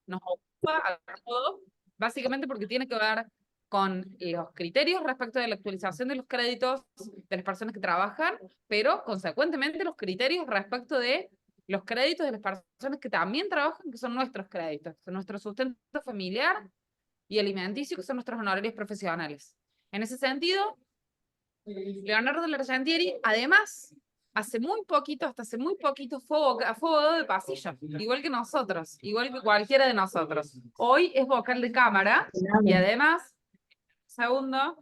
nos ocupa a todos, básicamente porque tiene que ver con los criterios respecto de la actualización de los créditos de las personas que trabajan, pero consecuentemente los criterios respecto de los créditos de las personas que también trabajan, que son nuestros créditos, son nuestro sustento familiar y alimenticio, que son nuestros honorarios profesionales. En ese sentido, Leonardo Lergentieri, además, hace muy poquito, hasta hace muy poquito, fue abogado de pasillo, igual que nosotros, igual que cualquiera de nosotros. Hoy es vocal de cámara y además, segundo,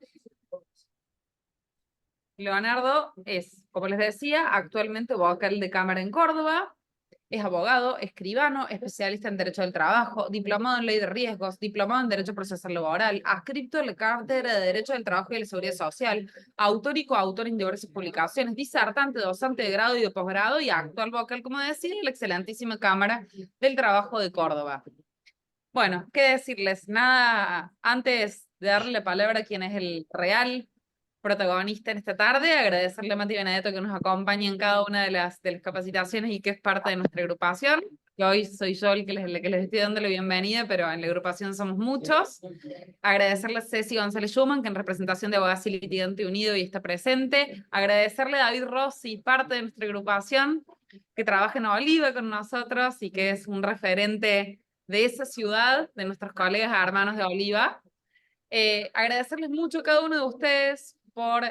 Leonardo es, como les decía, actualmente vocal de cámara en Córdoba. Es abogado, escribano, especialista en Derecho del Trabajo, diplomado en Ley de Riesgos, diplomado en Derecho Procesal Laboral, adscripto a la Cátedra de Derecho del Trabajo y de la Seguridad Social, autor y coautor en diversas publicaciones, disertante, docente de grado y de posgrado y actual vocal, como decía, en la excelentísima Cámara del Trabajo de Córdoba. Bueno, qué decirles, nada, antes de darle la palabra a quien es el real protagonista en esta tarde, agradecerle a Mati Benedetto que nos acompañe en cada una de las capacitaciones y que es parte de nuestra agrupación, que hoy soy yo el que les estoy dando la bienvenida, pero en la agrupación somos muchos. Agradecerle a Ceci González Schumann, que en representación de Abogacía y Litigante Unido y está presente. Agradecerle a David Rossi, parte de nuestra agrupación, que trabaja en Oliva con nosotros y que es un referente de esa ciudad, de nuestros colegas hermanos de Oliva. Agradecerles mucho a cada uno de ustedes por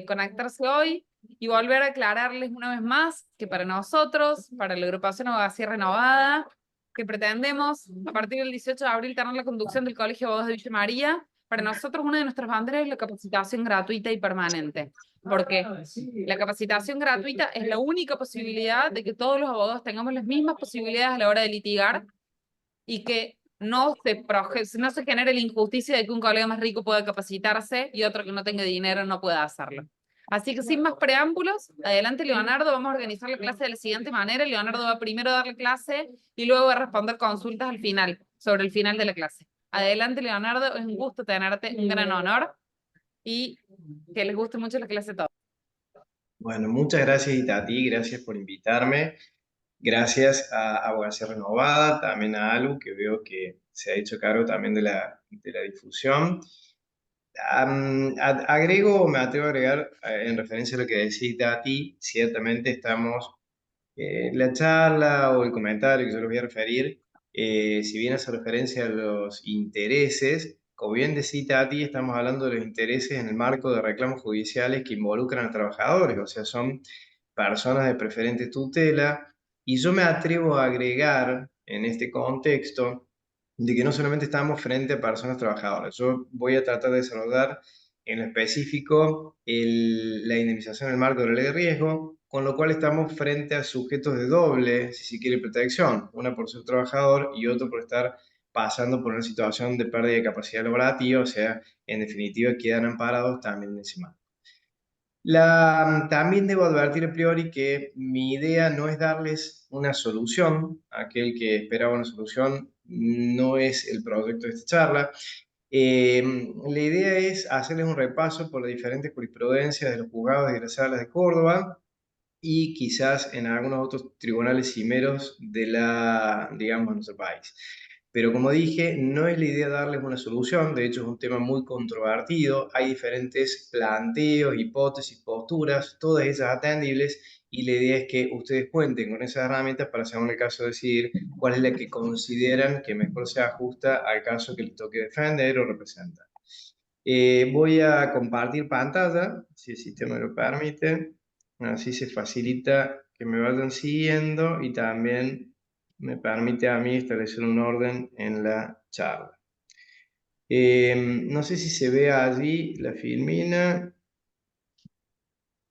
conectarse hoy y volver a aclararles una vez más que para nosotros, para la agrupación Abogacía Renovada, que pretendemos a partir del 18 de abril tener la conducción del Colegio de Abogados de Villa María, para nosotros una de nuestras banderas es la capacitación gratuita y permanente, porque la capacitación gratuita es la única posibilidad de que todos los abogados tengamos las mismas posibilidades a la hora de litigar y que no se genere la injusticia de que un colega más rico pueda capacitarse y otro que no tenga dinero no pueda hacerlo. Así que sin más preámbulos, adelante Leonardo, vamos a organizar la clase de la siguiente manera. Leonardo va primero a dar la clase y luego va a responder consultas al final, sobre el final de la clase. Adelante Leonardo, es un gusto tenerte, un gran honor y que les guste mucho la clase a todos. Bueno, muchas gracias Itati, gracias por invitarme. Gracias a Abogacía Renovada, también a Alu, que veo que se ha hecho cargo también de la difusión. Agrego, me atrevo a agregar, en referencia a lo que decía Itati, ciertamente estamos, la charla o el comentario que yo les voy a referir, si bien hace referencia a los intereses, como bien decía Itati, estamos hablando de los intereses en el marco de reclamos judiciales que involucran a trabajadores, o sea, son personas de preferente tutela, y yo me atrevo a agregar en este contexto de que no solamente estamos frente a personas trabajadoras, yo voy a tratar de desarrollar en lo específico la indemnización en el marco de la ley de riesgo, con lo cual estamos frente a sujetos de doble, si se quiere, protección, una por ser trabajador y otro por estar pasando por una situación de pérdida de capacidad laborativa, o sea, en definitiva quedan amparados también en ese marco. También debo advertir a priori que mi idea no es darles una solución, aquel que esperaba una solución no es el proyecto de esta charla. La idea es hacerles un repaso por las diferentes jurisprudencias de los juzgados y de las salas de Córdoba y quizás en algunos otros tribunales cimeros de digamos, nuestro país. Pero como dije, no es la idea darles una solución, de hecho es un tema muy controvertido, hay diferentes planteos, hipótesis, posturas, todas ellas atendibles, y la idea es que ustedes cuenten con esas herramientas para, según el caso, decidir cuál es la que consideran que mejor se ajusta al caso que les toque defender o representar. Voy a compartir pantalla, si el sistema me lo permite. Así se facilita que me vayan siguiendo y también me permite a mí establecer un orden en la charla. No sé si se ve allí la filmina.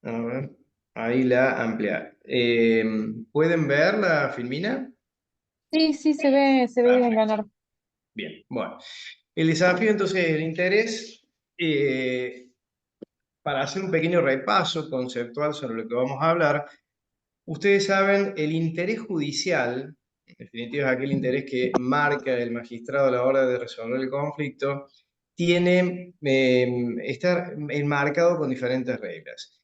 A ver, ahí la ampliar. ¿Pueden ver la filmina? Sí, sí, se ve bien, Perfecto. Leonardo. Bien, bueno. El desafío entonces, el interés, para hacer un pequeño repaso conceptual sobre lo que vamos a hablar. Ustedes saben, el interés judicial, en definitiva es aquel interés que marca el magistrado a la hora de resolver el conflicto, está enmarcado con diferentes reglas.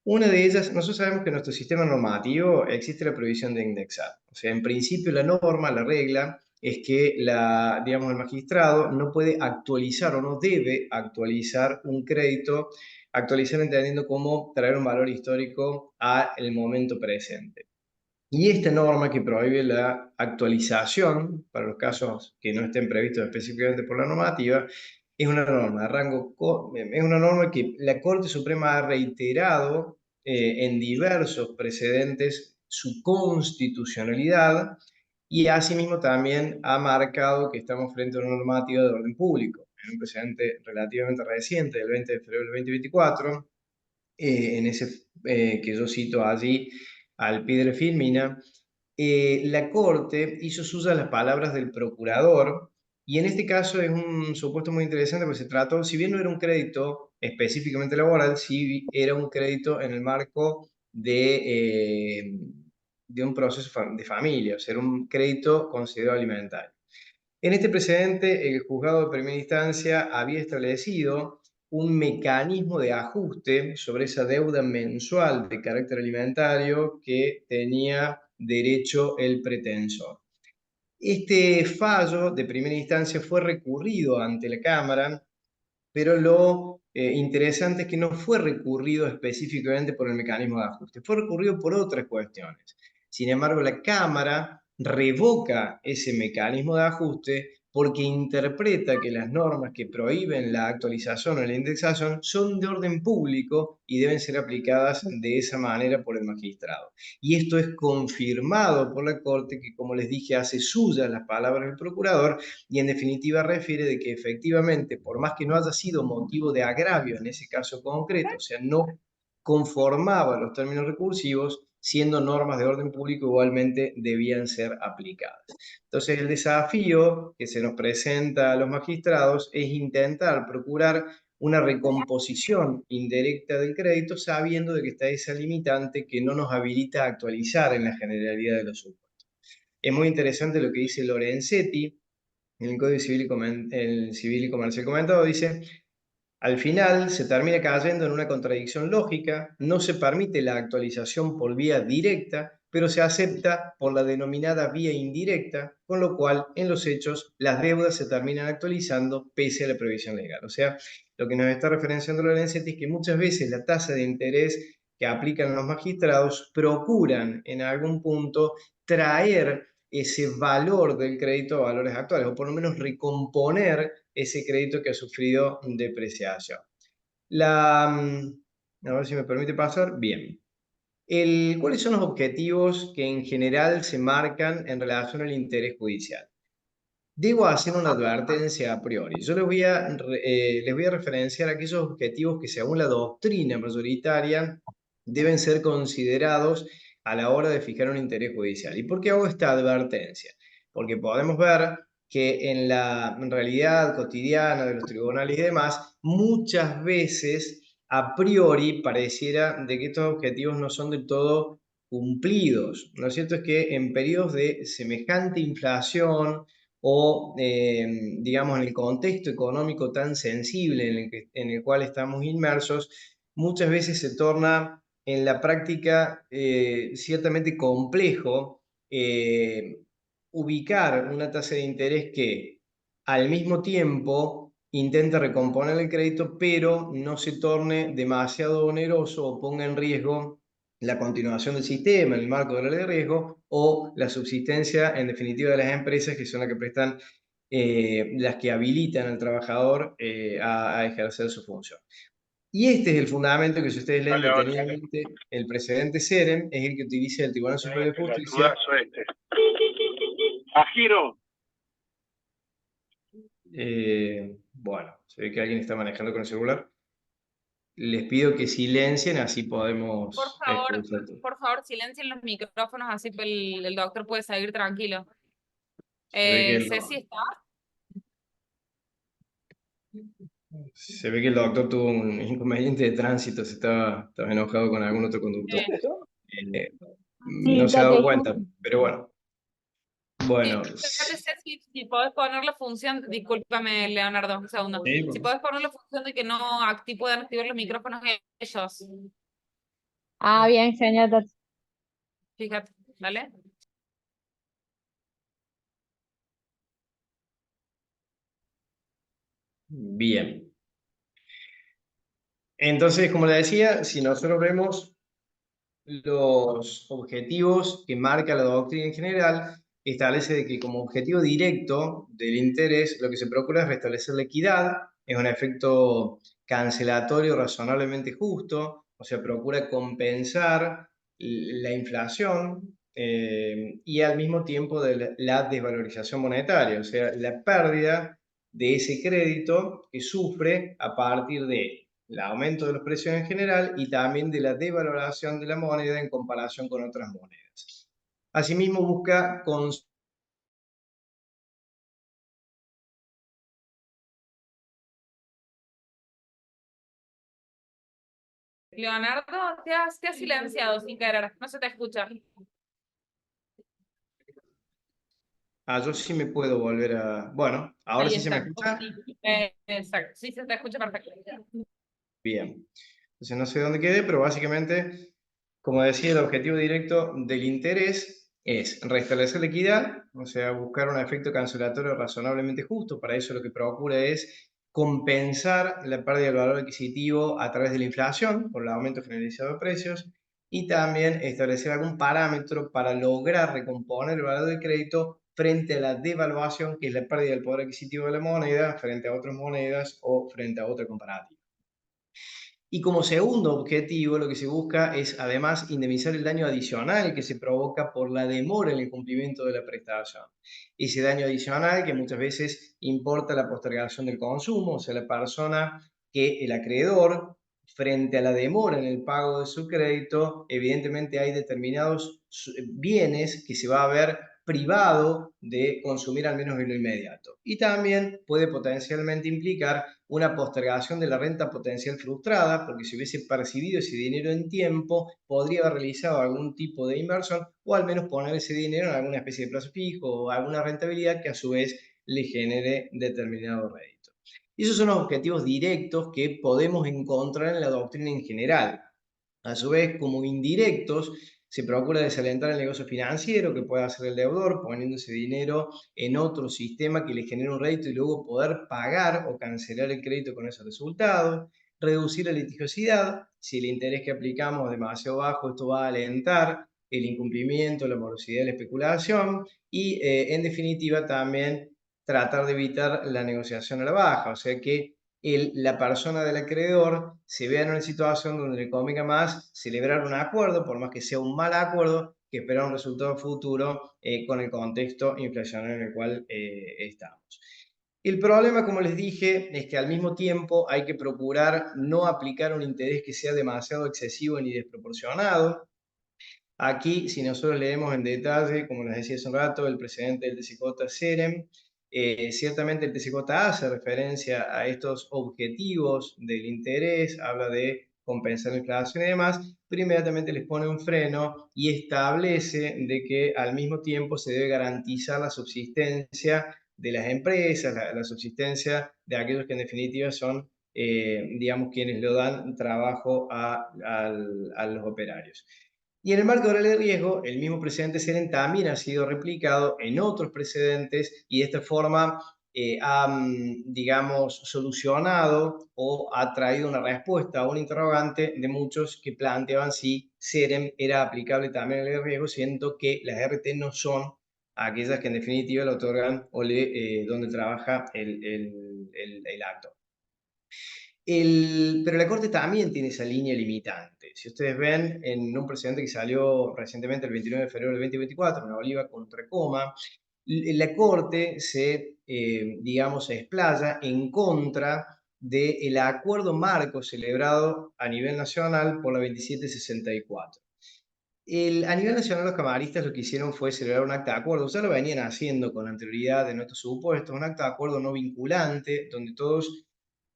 Una de ellas, nosotros sabemos que en nuestro sistema normativo existe la prohibición de indexar. O sea, en principio la norma, la regla, es que digamos, el magistrado no puede actualizar o no debe actualizar un crédito, actualizar entendiendo cómo traer un valor histórico al momento presente. Y esta norma que prohíbe la actualización para los casos que no estén previstos específicamente por la normativa, es una norma de rango, es una norma que la Corte Suprema ha reiterado en diversos precedentes su constitucionalidad y asimismo también ha marcado que estamos frente a una normativa de orden público, en un precedente relativamente reciente, del 20 de febrero del 2024, en ese que yo cito allí al pie de la filmina, la Corte hizo suyas las palabras del procurador, y en este caso es un supuesto muy interesante porque se trató, si bien no era un crédito específicamente laboral, sí era un crédito en el marco de un proceso de familia, o sea, era un crédito considerado alimentario. En este precedente, el juzgado de primera instancia había establecido un mecanismo de ajuste sobre esa deuda mensual de carácter alimentario que tenía derecho el pretensor. Este fallo de primera instancia fue recurrido ante la Cámara, pero lo interesante es que no fue recurrido específicamente por el mecanismo de ajuste, fue recurrido por otras cuestiones. Sin embargo, la Cámara revoca ese mecanismo de ajuste porque interpreta que las normas que prohíben la actualización o la indexación son de orden público y deben ser aplicadas de esa manera por el magistrado. Y esto es confirmado por la Corte, que, como les dije, hace suyas las palabras del procurador y en definitiva refiere de que efectivamente, por más que no haya sido motivo de agravio en ese caso concreto, o sea, no conformaba los términos recursivos, siendo normas de orden público igualmente debían ser aplicadas. Entonces, el desafío que se nos presenta a los magistrados es intentar procurar una recomposición indirecta del crédito, sabiendo de que está esa limitante que no nos habilita a actualizar en la generalidad de los supuestos. Es muy interesante lo que dice Lorenzetti en el Código Civil y Comercial comentado, dice: al final se termina cayendo en una contradicción lógica, no se permite la actualización por vía directa, pero se acepta por la denominada vía indirecta, con lo cual en los hechos las deudas se terminan actualizando pese a la previsión legal. O sea, lo que nos está referenciando Lorenzetti es que muchas veces la tasa de interés que aplican los magistrados procuran en algún punto traer ese valor del crédito a valores actuales, o por lo menos recomponer ese crédito que ha sufrido depreciación. A ver si me permite pasar. Bien. ¿Cuáles son los objetivos que en general se marcan en relación al interés judicial? Debo hacer una advertencia a priori. Yo les voy a referenciar aquellos objetivos que, según la doctrina mayoritaria, deben ser considerados a la hora de fijar un interés judicial. ¿Y por qué hago esta advertencia? Porque podemos ver que en la realidad cotidiana de los tribunales y demás, muchas veces a priori pareciera de que estos objetivos no son del todo cumplidos. Lo cierto es que en periodos de semejante inflación, o digamos en el contexto económico tan sensible en el cual estamos inmersos, muchas veces se torna en la práctica ciertamente complejo ubicar una tasa de interés que al mismo tiempo intenta recomponer el crédito, pero no se torne demasiado oneroso o ponga en riesgo la continuación del sistema en el marco de la ley de riesgo o la subsistencia, en definitiva, de las empresas que son las que prestan, las que habilitan al trabajador a ejercer su función. Y este es el fundamento que, si ustedes leen detenidamente el precedente Serem, es el que utiliza el Tribunal Superior de Justicia. A giro. Bueno, se ve que alguien está manejando con el celular. Les pido que silencien, así podemos escuchar todo. Por favor, silencien los micrófonos, así el doctor puede seguir tranquilo. Ceci, ¿está? Se ve que el doctor tuvo un inconveniente de tránsito, estaba enojado con algún otro conductor. No se ha dado cuenta, pero bueno. Bueno. Fíjate, Ceci, si podés poner la función, discúlpame, Leonardo, un segundo. Sí, Si podés poner la función de que no puedan activar los micrófonos ellos. Ah, bien, genial. Fíjate, ¿vale? Bien. Entonces, como le decía, si nosotros vemos los objetivos que marca la doctrina en general, establece de que como objetivo directo del interés, lo que se procura es restablecer la equidad, es un efecto cancelatorio razonablemente justo, o sea, procura compensar la inflación y al mismo tiempo de la desvalorización monetaria, o sea, la pérdida de ese crédito que sufre a partir de el aumento de los precios en general y también de la devaloración de la moneda en comparación con otras monedas. Asimismo, busca Leonardo, te has silenciado sin querer, no se te escucha. yo sí me puedo volver a... Bueno, ahora Ahí sí se me está. escucha. Exacto, sí se te escucha perfecto. Bien. Entonces no sé dónde quedé, pero básicamente, como decía, el objetivo directo del interés es restablecer la equidad, o sea, buscar un efecto cancelatorio razonablemente justo. Para eso lo que procura es compensar la pérdida del valor adquisitivo a través de la inflación, por el aumento generalizado de precios, y también establecer algún parámetro para lograr recomponer el valor del crédito frente a la devaluación, que es la pérdida del poder adquisitivo de la moneda frente a otras monedas o frente a otra comparativa. Y como segundo objetivo, lo que se busca es además indemnizar el daño adicional que se provoca por la demora en el cumplimiento de la prestación. Ese daño adicional que muchas veces importa la postergación del consumo, o sea, la persona que el acreedor, frente a la demora en el pago de su crédito, evidentemente hay determinados bienes que se va a ver privado de consumir al menos en lo inmediato. Y también puede potencialmente implicar una postergación de la renta potencial frustrada, porque si hubiese percibido ese dinero en tiempo, podría haber realizado algún tipo de inversión o al menos poner ese dinero en alguna especie de plazo fijo o alguna rentabilidad que a su vez le genere determinado rédito. Y esos son los objetivos directos que podemos encontrar en la doctrina en general. A su vez, como indirectos, se procura desalentar el negocio financiero que pueda hacer el deudor, poniendo ese dinero en otro sistema que le genere un rédito y luego poder pagar o cancelar el crédito con ese resultado. Reducir la litigiosidad. Si el interés que aplicamos es demasiado bajo, esto va a alentar el incumplimiento, la morosidad y la especulación. Y en definitiva también tratar de evitar la negociación a la baja, o sea que la persona del acreedor se vea en una situación donde le convenga más celebrar un acuerdo, por más que sea un mal acuerdo, que esperar un resultado futuro con el contexto inflacionario en el cual estamos. El problema, como les dije, es que al mismo tiempo hay que procurar no aplicar un interés que sea demasiado excesivo ni desproporcionado. Aquí, si nosotros leemos en detalle, como les decía hace un rato, el presidente del TCJ Serem, ciertamente el TCJ hace referencia a estos objetivos del interés, habla de compensar la inflación y demás, pero inmediatamente les pone un freno y establece de que al mismo tiempo se debe garantizar la subsistencia de las empresas, la subsistencia de aquellos que en definitiva son, digamos, quienes lo dan trabajo a los operarios. Y en el marco de la ley de riesgo, el mismo precedente Seren también ha sido replicado en otros precedentes y de esta forma ha, digamos, solucionado o ha traído una respuesta a un interrogante de muchos que planteaban si Seren era aplicable también a la ley de riesgo, siendo que las RT no son aquellas que en definitiva le otorgan o donde trabaja el acto. Pero la Corte también tiene esa línea limitante. Si ustedes ven en un precedente que salió recientemente el 29 de febrero del 2024, una Oliva contra Coma, la Corte digamos, se explaya en contra del acuerdo marco celebrado a nivel nacional por la 2764. A nivel nacional, los camaristas lo que hicieron fue celebrar un acta de acuerdo. Ya lo venían haciendo con anterioridad en otros supuestos, un acta de acuerdo no vinculante, donde todos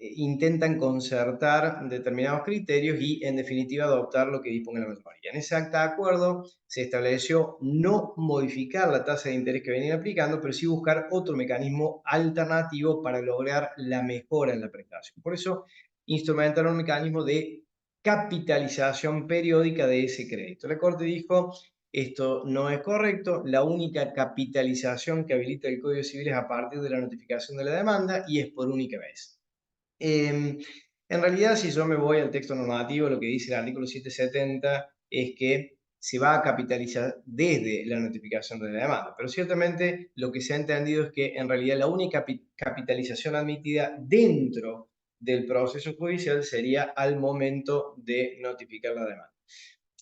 intentan concertar determinados criterios y, en definitiva, adoptar lo que dispone la mayoría. En ese acta de acuerdo se estableció no modificar la tasa de interés que venían aplicando, pero sí buscar otro mecanismo alternativo para lograr la mejora en la prestación. Por eso, instrumentaron un mecanismo de capitalización periódica de ese crédito. La Corte dijo, esto no es correcto, la única capitalización que habilita el Código Civil es a partir de la notificación de la demanda y es por única vez. En realidad, si yo me voy al texto normativo, lo que dice el artículo 770 es que se va a capitalizar desde la notificación de la demanda. Pero ciertamente lo que se ha entendido es que en realidad la única capitalización admitida dentro del proceso judicial sería al momento de notificar la demanda.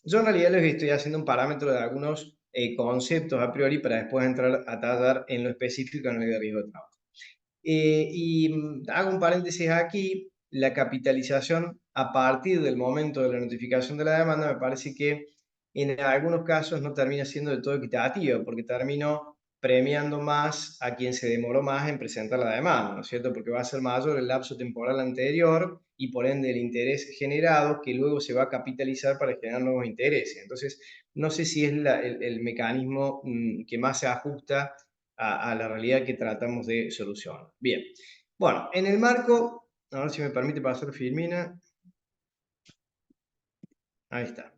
Yo en realidad les estoy haciendo un parámetro de algunos conceptos a priori para después entrar a tallar en lo específico en el de riesgo de trabajo. Hago un paréntesis aquí, la capitalización a partir del momento de la notificación de la demanda me parece que en algunos casos no termina siendo del todo equitativa, porque termino premiando más a quien se demoró más en presentar la demanda, ¿no es cierto? Porque va a ser mayor el lapso temporal anterior y por ende el interés generado que luego se va a capitalizar para generar nuevos intereses. Entonces, no sé si es el mecanismo que más se ajusta a la realidad que tratamos de solucionar. Bien, bueno, en el marco, a ver si me permite pasar Filmina. Ahí está.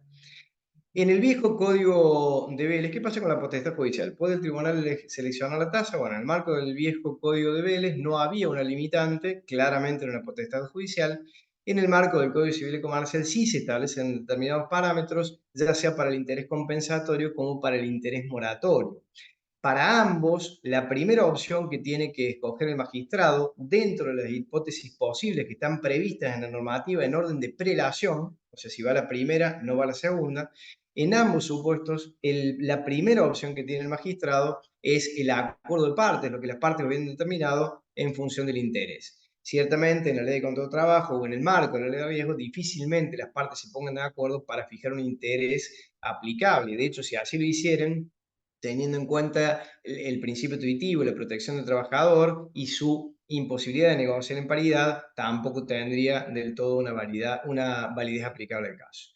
En el viejo código de Vélez, ¿qué pasa con la potestad judicial? ¿Puede el tribunal seleccionar la tasa? Bueno, en el marco del viejo código de Vélez no había una limitante, claramente era una potestad judicial. En el marco del Código Civil y Comercial sí se establecen determinados parámetros, ya sea para el interés compensatorio como para el interés moratorio. Para ambos, la primera opción que tiene que escoger el magistrado, dentro de las hipótesis posibles que están previstas en la normativa en orden de prelación, o sea, si va la primera, no va la segunda, en ambos supuestos, la primera opción que tiene el magistrado es el acuerdo de partes, lo que las partes habían determinado en función del interés. Ciertamente, en la ley de control de trabajo o en el marco de la ley de riesgo, difícilmente las partes se pongan de acuerdo para fijar un interés aplicable. De hecho, si así lo hicieran, teniendo en cuenta el principio intuitivo, la protección del trabajador y su imposibilidad de negociar en paridad, tampoco tendría del todo una validez aplicable al caso.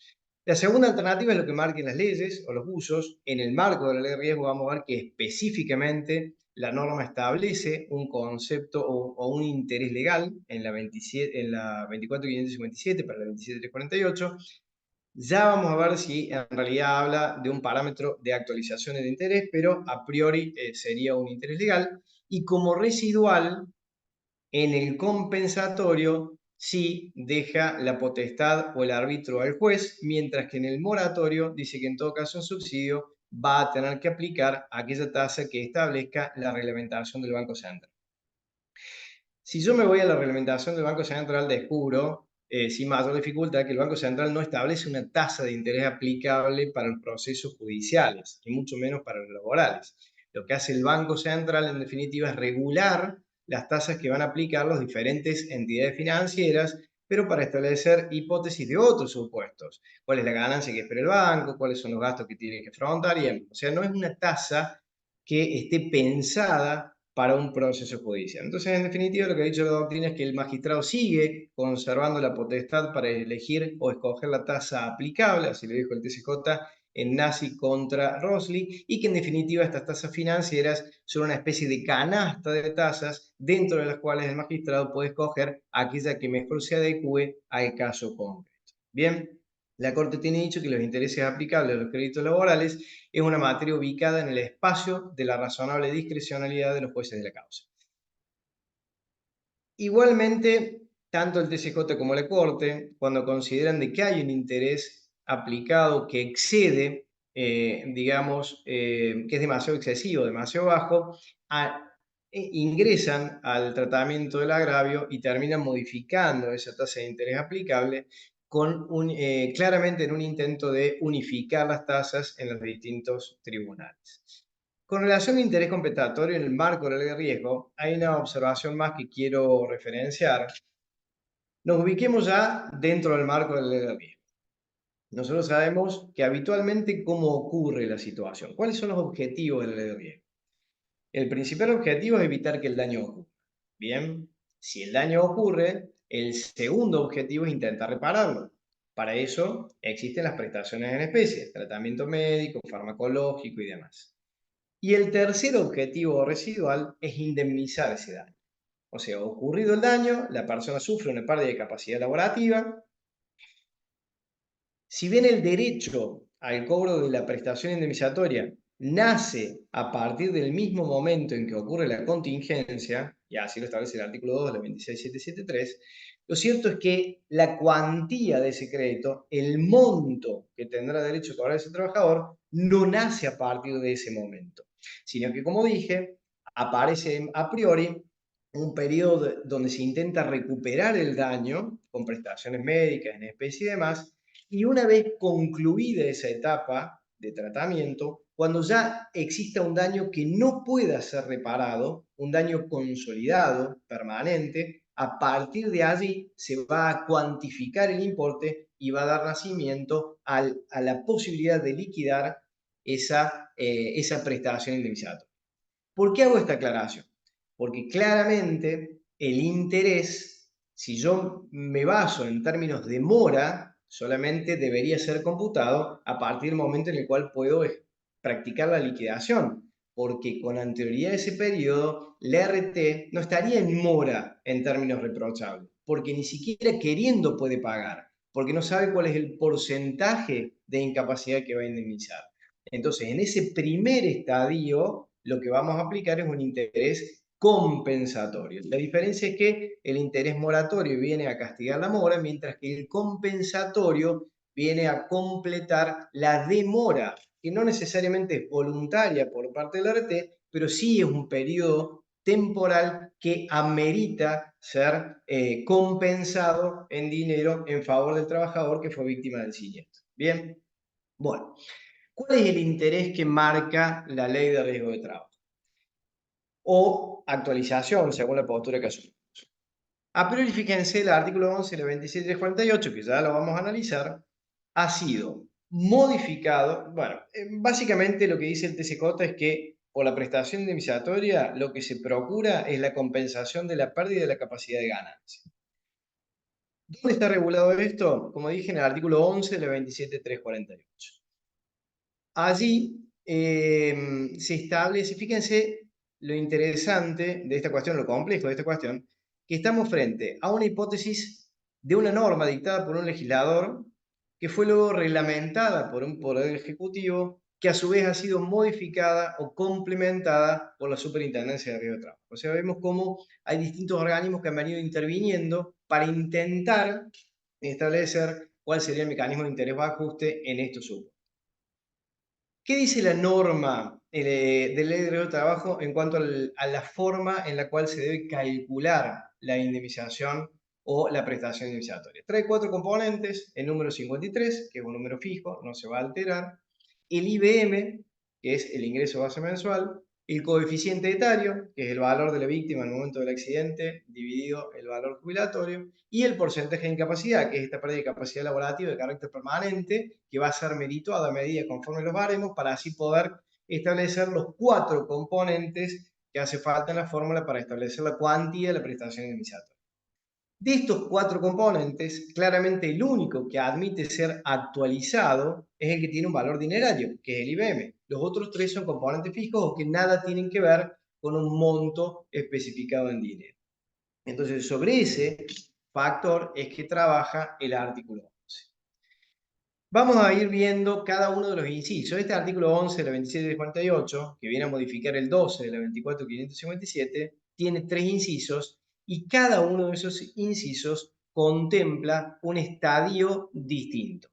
La segunda alternativa es lo que marquen las leyes o los usos. En el marco de la ley de riesgo vamos a ver que específicamente la norma establece un concepto o un interés legal en la 24.557 para la 27.348. Ya vamos a ver si en realidad habla de un parámetro de actualización de interés, pero a priori sería un interés legal. Y como residual, en el compensatorio sí deja la potestad o el árbitro al juez, mientras que en el moratorio dice que en todo caso un subsidio va a tener que aplicar aquella tasa que establezca la reglamentación del Banco Central. Si yo me voy a la reglamentación del Banco Central, descubro sin mayor dificultad que el Banco Central no establece una tasa de interés aplicable para los procesos judiciales, y mucho menos para los laborales. Lo que hace el Banco Central, en definitiva, es regular las tasas que van a aplicar las diferentes entidades financieras, pero para establecer hipótesis de otros supuestos. ¿Cuál es la ganancia que espera el banco? ¿Cuáles son los gastos que tiene que afrontar? O sea, no es una tasa que esté pensada para un proceso judicial. Entonces, en definitiva, lo que ha dicho la doctrina es que el magistrado sigue conservando la potestad para elegir o escoger la tasa aplicable, así lo dijo el TCJ en Nassi contra Rosli, y que en definitiva estas tasas financieras son una especie de canasta de tasas dentro de las cuales el magistrado puede escoger aquella que mejor se adecue al caso concreto. Bien, la Corte tiene dicho que los intereses aplicables a los créditos laborales es una materia ubicada en el espacio de la razonable discrecionalidad de los jueces de la causa. Igualmente, tanto el TCJ como la Corte, cuando consideran de que hay un interés aplicado que excede, digamos, que es demasiado excesivo, demasiado bajo, ingresan al tratamiento del agravio y terminan modificando esa tasa de interés aplicable claramente en un intento de unificar las tasas en los distintos tribunales. Con relación al interés compensatorio en el marco de la ley de riesgo, hay una observación más que quiero referenciar. Nos ubiquemos ya dentro del marco de la ley de riesgo. Nosotros sabemos que habitualmente cómo ocurre la situación. ¿Cuáles son los objetivos de la ley de riesgo? El principal objetivo es evitar que el daño ocurra. Bien, si el daño ocurre, el segundo objetivo es intentar repararlo. Para eso existen las prestaciones en especie, tratamiento médico, farmacológico y demás. Y el tercer objetivo residual es indemnizar ese daño. O sea, ocurrido el daño, la persona sufre una pérdida de capacidad laborativa. Si bien el derecho al cobro de la prestación indemnizatoria nace a partir del mismo momento en que ocurre la contingencia, y así lo establece el artículo 2 de la 26773, Lo cierto es que la cuantía de ese crédito, el monto que tendrá derecho a cobrar ese trabajador, no nace a partir de ese momento, sino que, como dije, aparece a priori un periodo donde se intenta recuperar el daño con prestaciones médicas en especie y demás, y una vez concluida esa etapa de tratamiento, cuando ya exista un daño que no pueda ser reparado, un daño consolidado, permanente, a partir de allí se va a cuantificar el importe y va a dar nacimiento a la posibilidad de liquidar esa prestación indemnizatoria. ¿Por qué hago esta aclaración? Porque claramente el interés, si yo me baso en términos de mora, solamente debería ser computado a partir del momento en el cual puedo practicar la liquidación, porque con anterioridad a ese periodo, la RT no estaría en mora en términos reprochables, porque ni siquiera queriendo puede pagar, porque no sabe cuál es el porcentaje de incapacidad que va a indemnizar. Entonces, en ese primer estadio, lo que vamos a aplicar es un interés compensatorio. La diferencia es que el interés moratorio viene a castigar la mora, mientras que el compensatorio viene a completar la demora, que no necesariamente es voluntaria por parte del RT, pero sí es un periodo temporal que amerita ser compensado en dinero en favor del trabajador que fue víctima del siniestro. Bien, bueno, ¿cuál es el interés que marca la ley de riesgo de trabajo? O actualización, según la postura que asumimos. A priori, fíjense, el artículo 11 de la 2748, que ya lo vamos a analizar, ha sido modificado. Bueno, básicamente lo que dice el TCJ es que por la prestación indemnizatoria lo que se procura es la compensación de la pérdida de la capacidad de ganancia. ¿Dónde está regulado esto? Como dije, en el artículo 11 de la 27348. Allí se establece, fíjense lo interesante de esta cuestión, lo complejo de esta cuestión, que estamos frente a una hipótesis de una norma dictada por un legislador que fue luego reglamentada por un poder ejecutivo que a su vez ha sido modificada o complementada por la Superintendencia de Riesgo de Trabajo. O sea, vemos cómo hay distintos organismos que han venido interviniendo para intentar establecer cuál sería el mecanismo de interés o ajuste en estos supuestos. ¿Qué dice la norma de ley de riesgo de trabajo en cuanto a la forma en la cual se debe calcular la indemnización o la prestación indemnizatoria? Trae 4 componentes: el número 53, que es un número fijo, no se va a alterar; el IBM, que es el ingreso base mensual; el coeficiente etario, que es el valor de la víctima en el momento del accidente, dividido el valor jubilatorio; y el porcentaje de incapacidad, que es esta pérdida de capacidad laborativa de carácter permanente, que va a ser merituada a medida conforme los baremos, para así poder establecer los 4 componentes que hace falta en la fórmula para establecer la cuantía de la prestación indemnizatoria. De estos 4 componentes, claramente el único que admite ser actualizado es el que tiene un valor dinerario, que es el IBM. Los otros 3 son componentes fijos o que nada tienen que ver con un monto especificado en dinero. Entonces, sobre ese factor es que trabaja el artículo 11. Vamos a ir viendo cada uno de los incisos. Este artículo 11 de la 2748, que viene a modificar el 12 de la 24557, tiene 3 incisos y cada uno de esos incisos contempla un estadio distinto.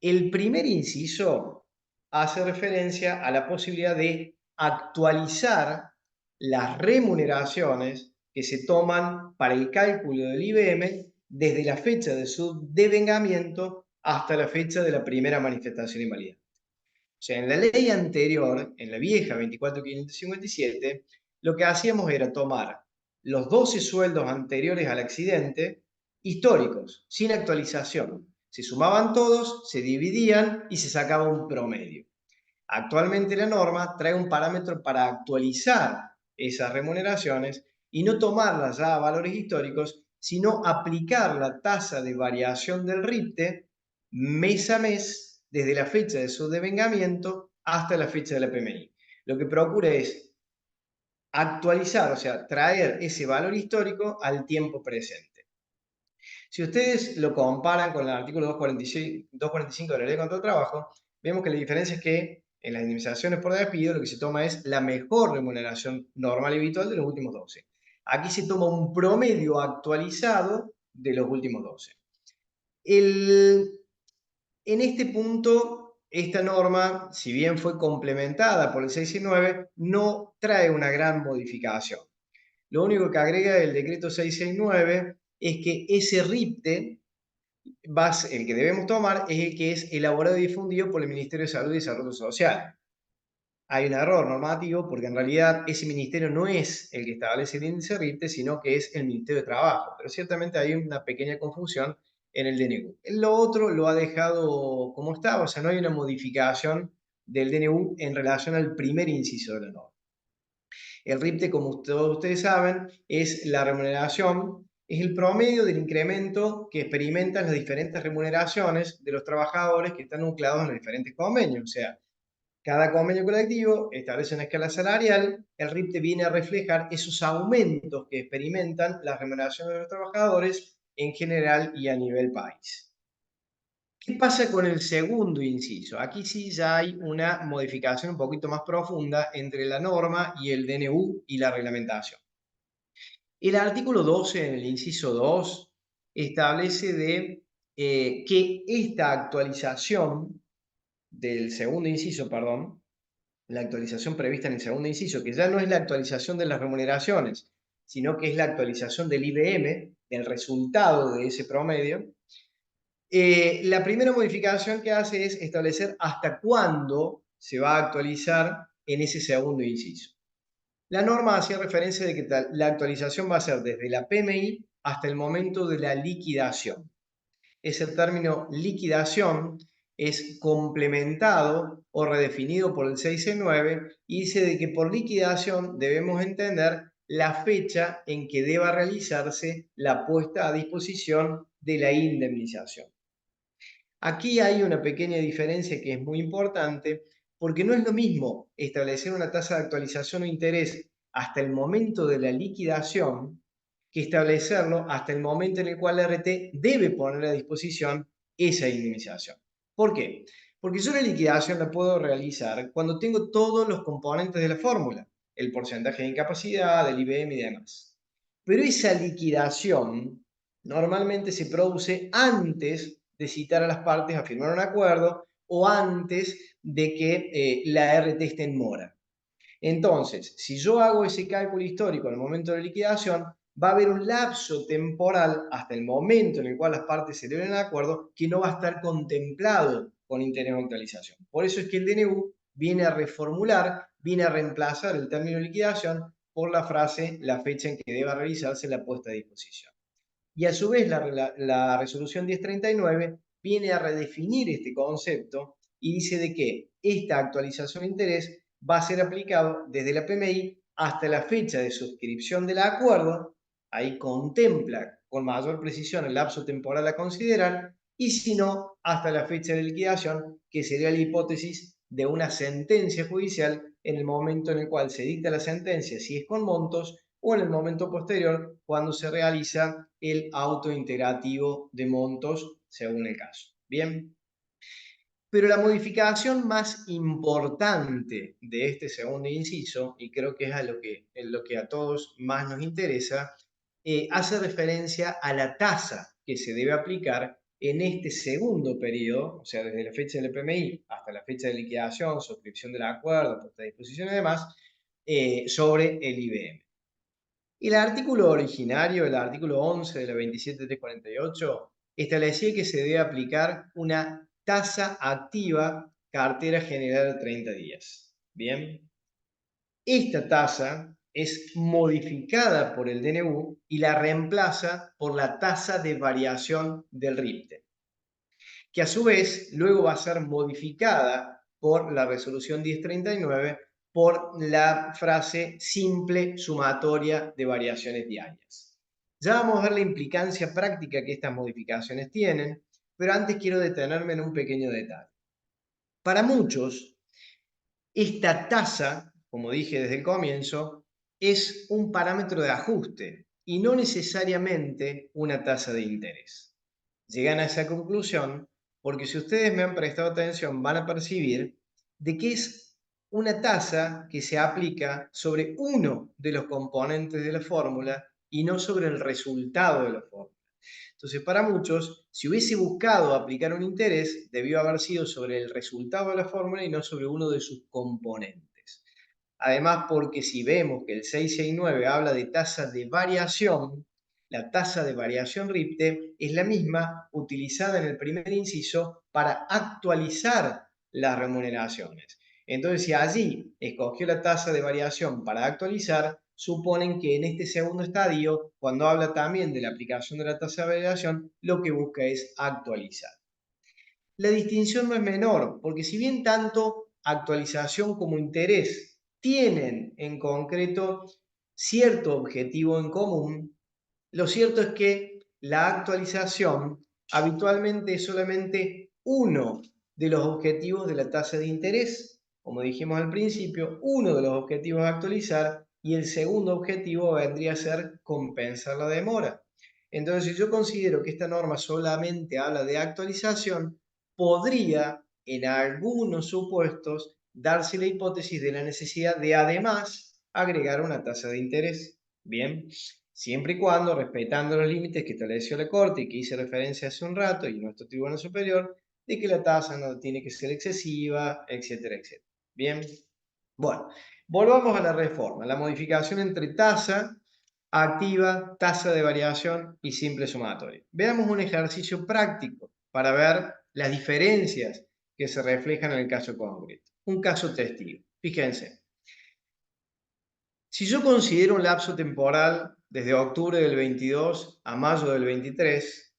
El primer inciso hace referencia a la posibilidad de actualizar las remuneraciones que se toman para el cálculo del IBM desde la fecha de su devengamiento hasta la fecha de la primera manifestación invalidante. O sea, en la ley anterior, en la vieja 24557, lo que hacíamos era tomar los 12 sueldos anteriores al accidente, históricos, sin actualización. Se sumaban todos, se dividían y se sacaba un promedio. Actualmente la norma trae un parámetro para actualizar esas remuneraciones y no tomarlas ya a valores históricos, sino aplicar la tasa de variación del RIPTE mes a mes, desde la fecha de su devengamiento hasta la fecha de la PMI. Lo que procura es actualizar, o sea, traer ese valor histórico al tiempo presente. Si ustedes lo comparan con el artículo 245 de la Ley contra el Trabajo, vemos que la diferencia es que en las indemnizaciones por despido lo que se toma es la mejor remuneración normal y habitual de los últimos 12. Aquí se toma un promedio actualizado de los últimos 12. En este punto, esta norma, si bien fue complementada por el 669, no trae una gran modificación. Lo único que agrega el decreto 669 es que ese RIPTE, el que debemos tomar, es el que es elaborado y difundido por el Ministerio de Salud y Desarrollo Social. Hay un error normativo porque en realidad ese ministerio no es el que establece el índice RIPTE, sino que es el Ministerio de Trabajo. Pero ciertamente hay una pequeña confusión en el DNU. Lo otro lo ha dejado como estaba, o sea, no hay una modificación del DNU en relación al primer inciso de la norma. El RIPTE, como todos ustedes saben, es la remuneración, es el promedio del incremento que experimentan las diferentes remuneraciones de los trabajadores que están nucleados en los diferentes convenios. O sea, cada convenio colectivo establece una escala salarial, el RIPTE viene a reflejar esos aumentos que experimentan las remuneraciones de los trabajadores en general y a nivel país. ¿Qué pasa con el segundo inciso? Aquí sí ya hay una modificación un poquito más profunda entre la norma y el DNU y la reglamentación. El artículo 12, en el inciso 2, establece que esta actualización del segundo inciso, perdón, la actualización prevista en el segundo inciso, que ya no es la actualización de las remuneraciones, sino que es la actualización del IBM, del resultado de ese promedio. La primera modificación que hace es establecer hasta cuándo se va a actualizar en ese segundo inciso. La norma hacía referencia de que la actualización va a ser desde la PMI hasta el momento de la liquidación. Ese término liquidación es complementado o redefinido por el 669 y dice de que por liquidación debemos entender la fecha en que deba realizarse la puesta a disposición de la indemnización. Aquí hay una pequeña diferencia que es muy importante porque no es lo mismo establecer una tasa de actualización o interés hasta el momento de la liquidación que establecerlo hasta el momento en el cual la RT debe poner a disposición esa indemnización. ¿Por qué? Porque yo la liquidación la puedo realizar cuando tengo todos los componentes de la fórmula, el porcentaje de incapacidad, el IBM y demás. Pero esa liquidación normalmente se produce antes de citar a las partes a firmar un acuerdo o antes de que la RT esté en mora. Entonces, si yo hago ese cálculo histórico en el momento de la liquidación, va a haber un lapso temporal hasta el momento en el cual las partes celebren el acuerdo que no va a estar contemplado con interés de actualización. Por eso es que el DNU viene a reformular, viene a reemplazar el término de liquidación por la frase, la fecha en que deba realizarse la puesta a disposición. Y a su vez la resolución 1039 viene a redefinir este concepto y dice de que esta actualización de interés va a ser aplicado desde la PMI hasta la fecha de suscripción del acuerdo, ahí contempla con mayor precisión el lapso temporal a considerar, y si no, hasta la fecha de liquidación, que sería la hipótesis de una sentencia judicial en el momento en el cual se dicta la sentencia, si es con montos, o en el momento posterior cuando se realiza el auto integrativo de montos según el caso. Bien. Pero la modificación más importante de este segundo inciso, y creo que es lo que a todos más nos interesa, hace referencia a la tasa que se debe aplicar en este segundo periodo, o sea, desde la fecha del PMI hasta la fecha de liquidación, suscripción del acuerdo, puesta a disposición y demás, sobre el IBM. Y el artículo originario, el artículo 11 de la 27348, establecía que se debe aplicar una tasa activa cartera general de 30 días. Bien, esta tasa es modificada por el DNU y la reemplaza por la tasa de variación del RIPTE, que a su vez luego va a ser modificada por la resolución 1039 por la frase simple sumatoria de variaciones diarias. Ya vamos a ver la implicancia práctica que estas modificaciones tienen, pero antes quiero detenerme en un pequeño detalle. Para muchos, esta tasa, como dije desde el comienzo, es un parámetro de ajuste y no necesariamente una tasa de interés. Llegan a esa conclusión porque si ustedes me han prestado atención van a percibir de que es una tasa que se aplica sobre uno de los componentes de la fórmula y no sobre el resultado de la fórmula. Entonces, para muchos, si hubiese buscado aplicar un interés, debió haber sido sobre el resultado de la fórmula y no sobre uno de sus componentes. Además, porque si vemos que el 669 habla de tasa de variación, la tasa de variación RIPTE es la misma utilizada en el primer inciso para actualizar las remuneraciones. Entonces, si allí escogió la tasa de variación para actualizar, suponen que en este segundo estadio, cuando habla también de la aplicación de la tasa de variación, lo que busca es actualizar. La distinción no es menor, porque si bien tanto actualización como interés tienen en concreto cierto objetivo en común, lo cierto es que la actualización habitualmente es solamente uno de los objetivos de la tasa de interés. Como dijimos al principio, uno de los objetivos a actualizar y el segundo objetivo vendría a ser compensar la demora. Entonces, si yo considero que esta norma solamente habla de actualización, podría, en algunos supuestos, darse la hipótesis de la necesidad de además agregar una tasa de interés. Bien, siempre y cuando respetando los límites que estableció la Corte y que hice referencia hace un rato y nuestro Tribunal Superior, de que la tasa no tiene que ser excesiva, etcétera, etcétera. Bien, bueno, volvamos a la reforma, la modificación entre tasa activa, tasa de variación y simple sumatoria. Veamos un ejercicio práctico para ver las diferencias que se reflejan en el caso concreto. Un caso testigo. Fíjense, si yo considero un lapso temporal desde octubre del 22 a mayo del 23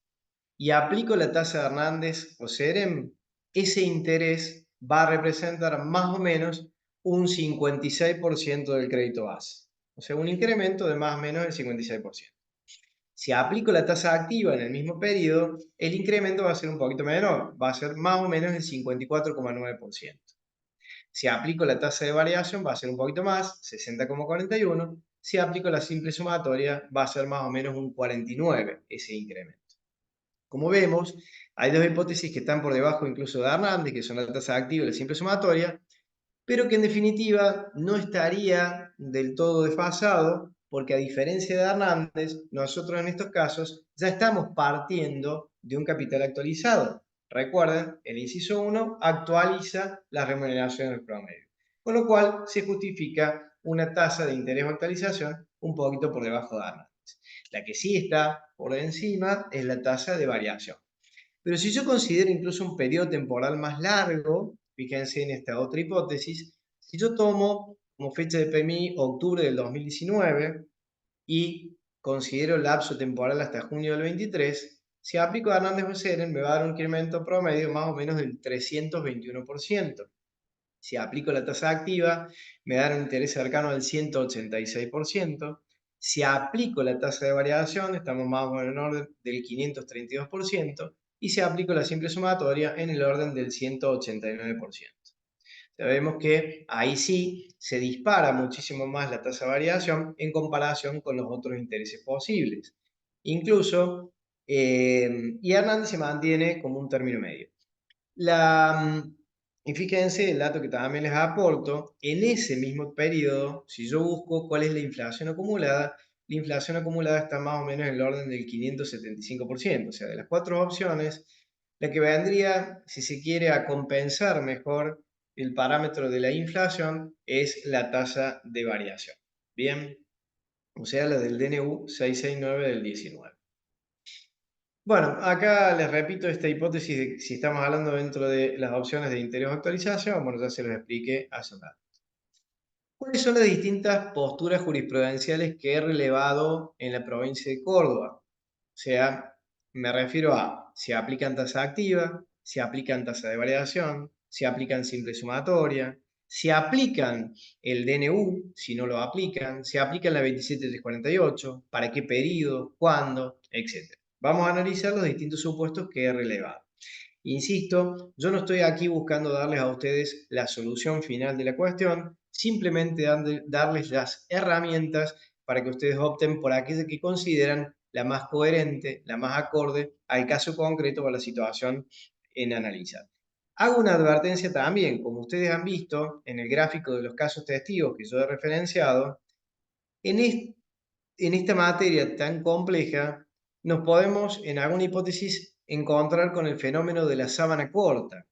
y aplico la tasa de Hernández o Serem, ese interés va a representar más o menos un 56% del crédito base. O sea, un incremento de más o menos del 56%. Si aplico la tasa activa en el mismo periodo, el incremento va a ser un poquito menor, va a ser más o menos el 54,9%. Si aplico la tasa de variación va a ser un poquito más, 60,41. Si aplico la simple sumatoria va a ser más o menos un 49 ese incremento. Como vemos, hay dos hipótesis que están por debajo incluso de Hernández, que son la tasa activa y la simple sumatoria, pero que en definitiva no estaría del todo desfasado, porque a diferencia de Hernández, nosotros en estos casos ya estamos partiendo de un capital actualizado. Recuerden, el inciso 1 actualiza las remuneraciones promedio, con lo cual se justifica una tasa de interés o actualización un poquito por debajo de Hernández. La que sí está por encima es la tasa de variación. Pero si yo considero incluso un periodo temporal más largo, fíjense en esta otra hipótesis, si yo tomo como fecha de PMI octubre del 2019 y considero el lapso temporal hasta junio del 23, si aplico a Hernández Beceren me va a dar un incremento promedio más o menos del 321%. Si aplico la tasa activa, me da un interés cercano al 186%. Si aplico la tasa de variación, estamos más o menos en el orden del 532%. Y si aplico la simple sumatoria, en el orden del 189%. Sabemos que ahí sí se dispara muchísimo más la tasa de variación en comparación con los otros intereses posibles. Incluso, y Hernández se mantiene como un término medio. Y fíjense el dato que también les aporto, en ese mismo periodo, si yo busco cuál es la inflación acumulada está más o menos en el orden del 575%, o sea, de las cuatro opciones, la que vendría, si se quiere, a compensar mejor el parámetro de la inflación es la tasa de variación. Bien, o sea, la del DNU 669 del 19. Bueno, acá les repito esta hipótesis de si estamos hablando dentro de las opciones de interés o actualización, bueno, ya se los expliqué hace un rato. ¿Cuáles son las distintas posturas jurisprudenciales que he relevado en la provincia de Córdoba? O sea, me refiero a si aplican tasa activa, si aplican tasa de variación, si aplican simple sumatoria, si aplican el DNU, si no lo aplican, si aplican la 27348, para qué periodo, cuándo, etc. Vamos a analizar los distintos supuestos que he relevado. Insisto, yo no estoy aquí buscando darles a ustedes la solución final de la cuestión, simplemente darles las herramientas para que ustedes opten por aquella que consideran la más coherente, la más acorde al caso concreto o a la situación en analizar. Hago una advertencia también, como ustedes han visto en el gráfico de los casos testigos que yo he referenciado, en esta materia tan compleja nos podemos, en alguna hipótesis, encontrar con el fenómeno de la sábana corta.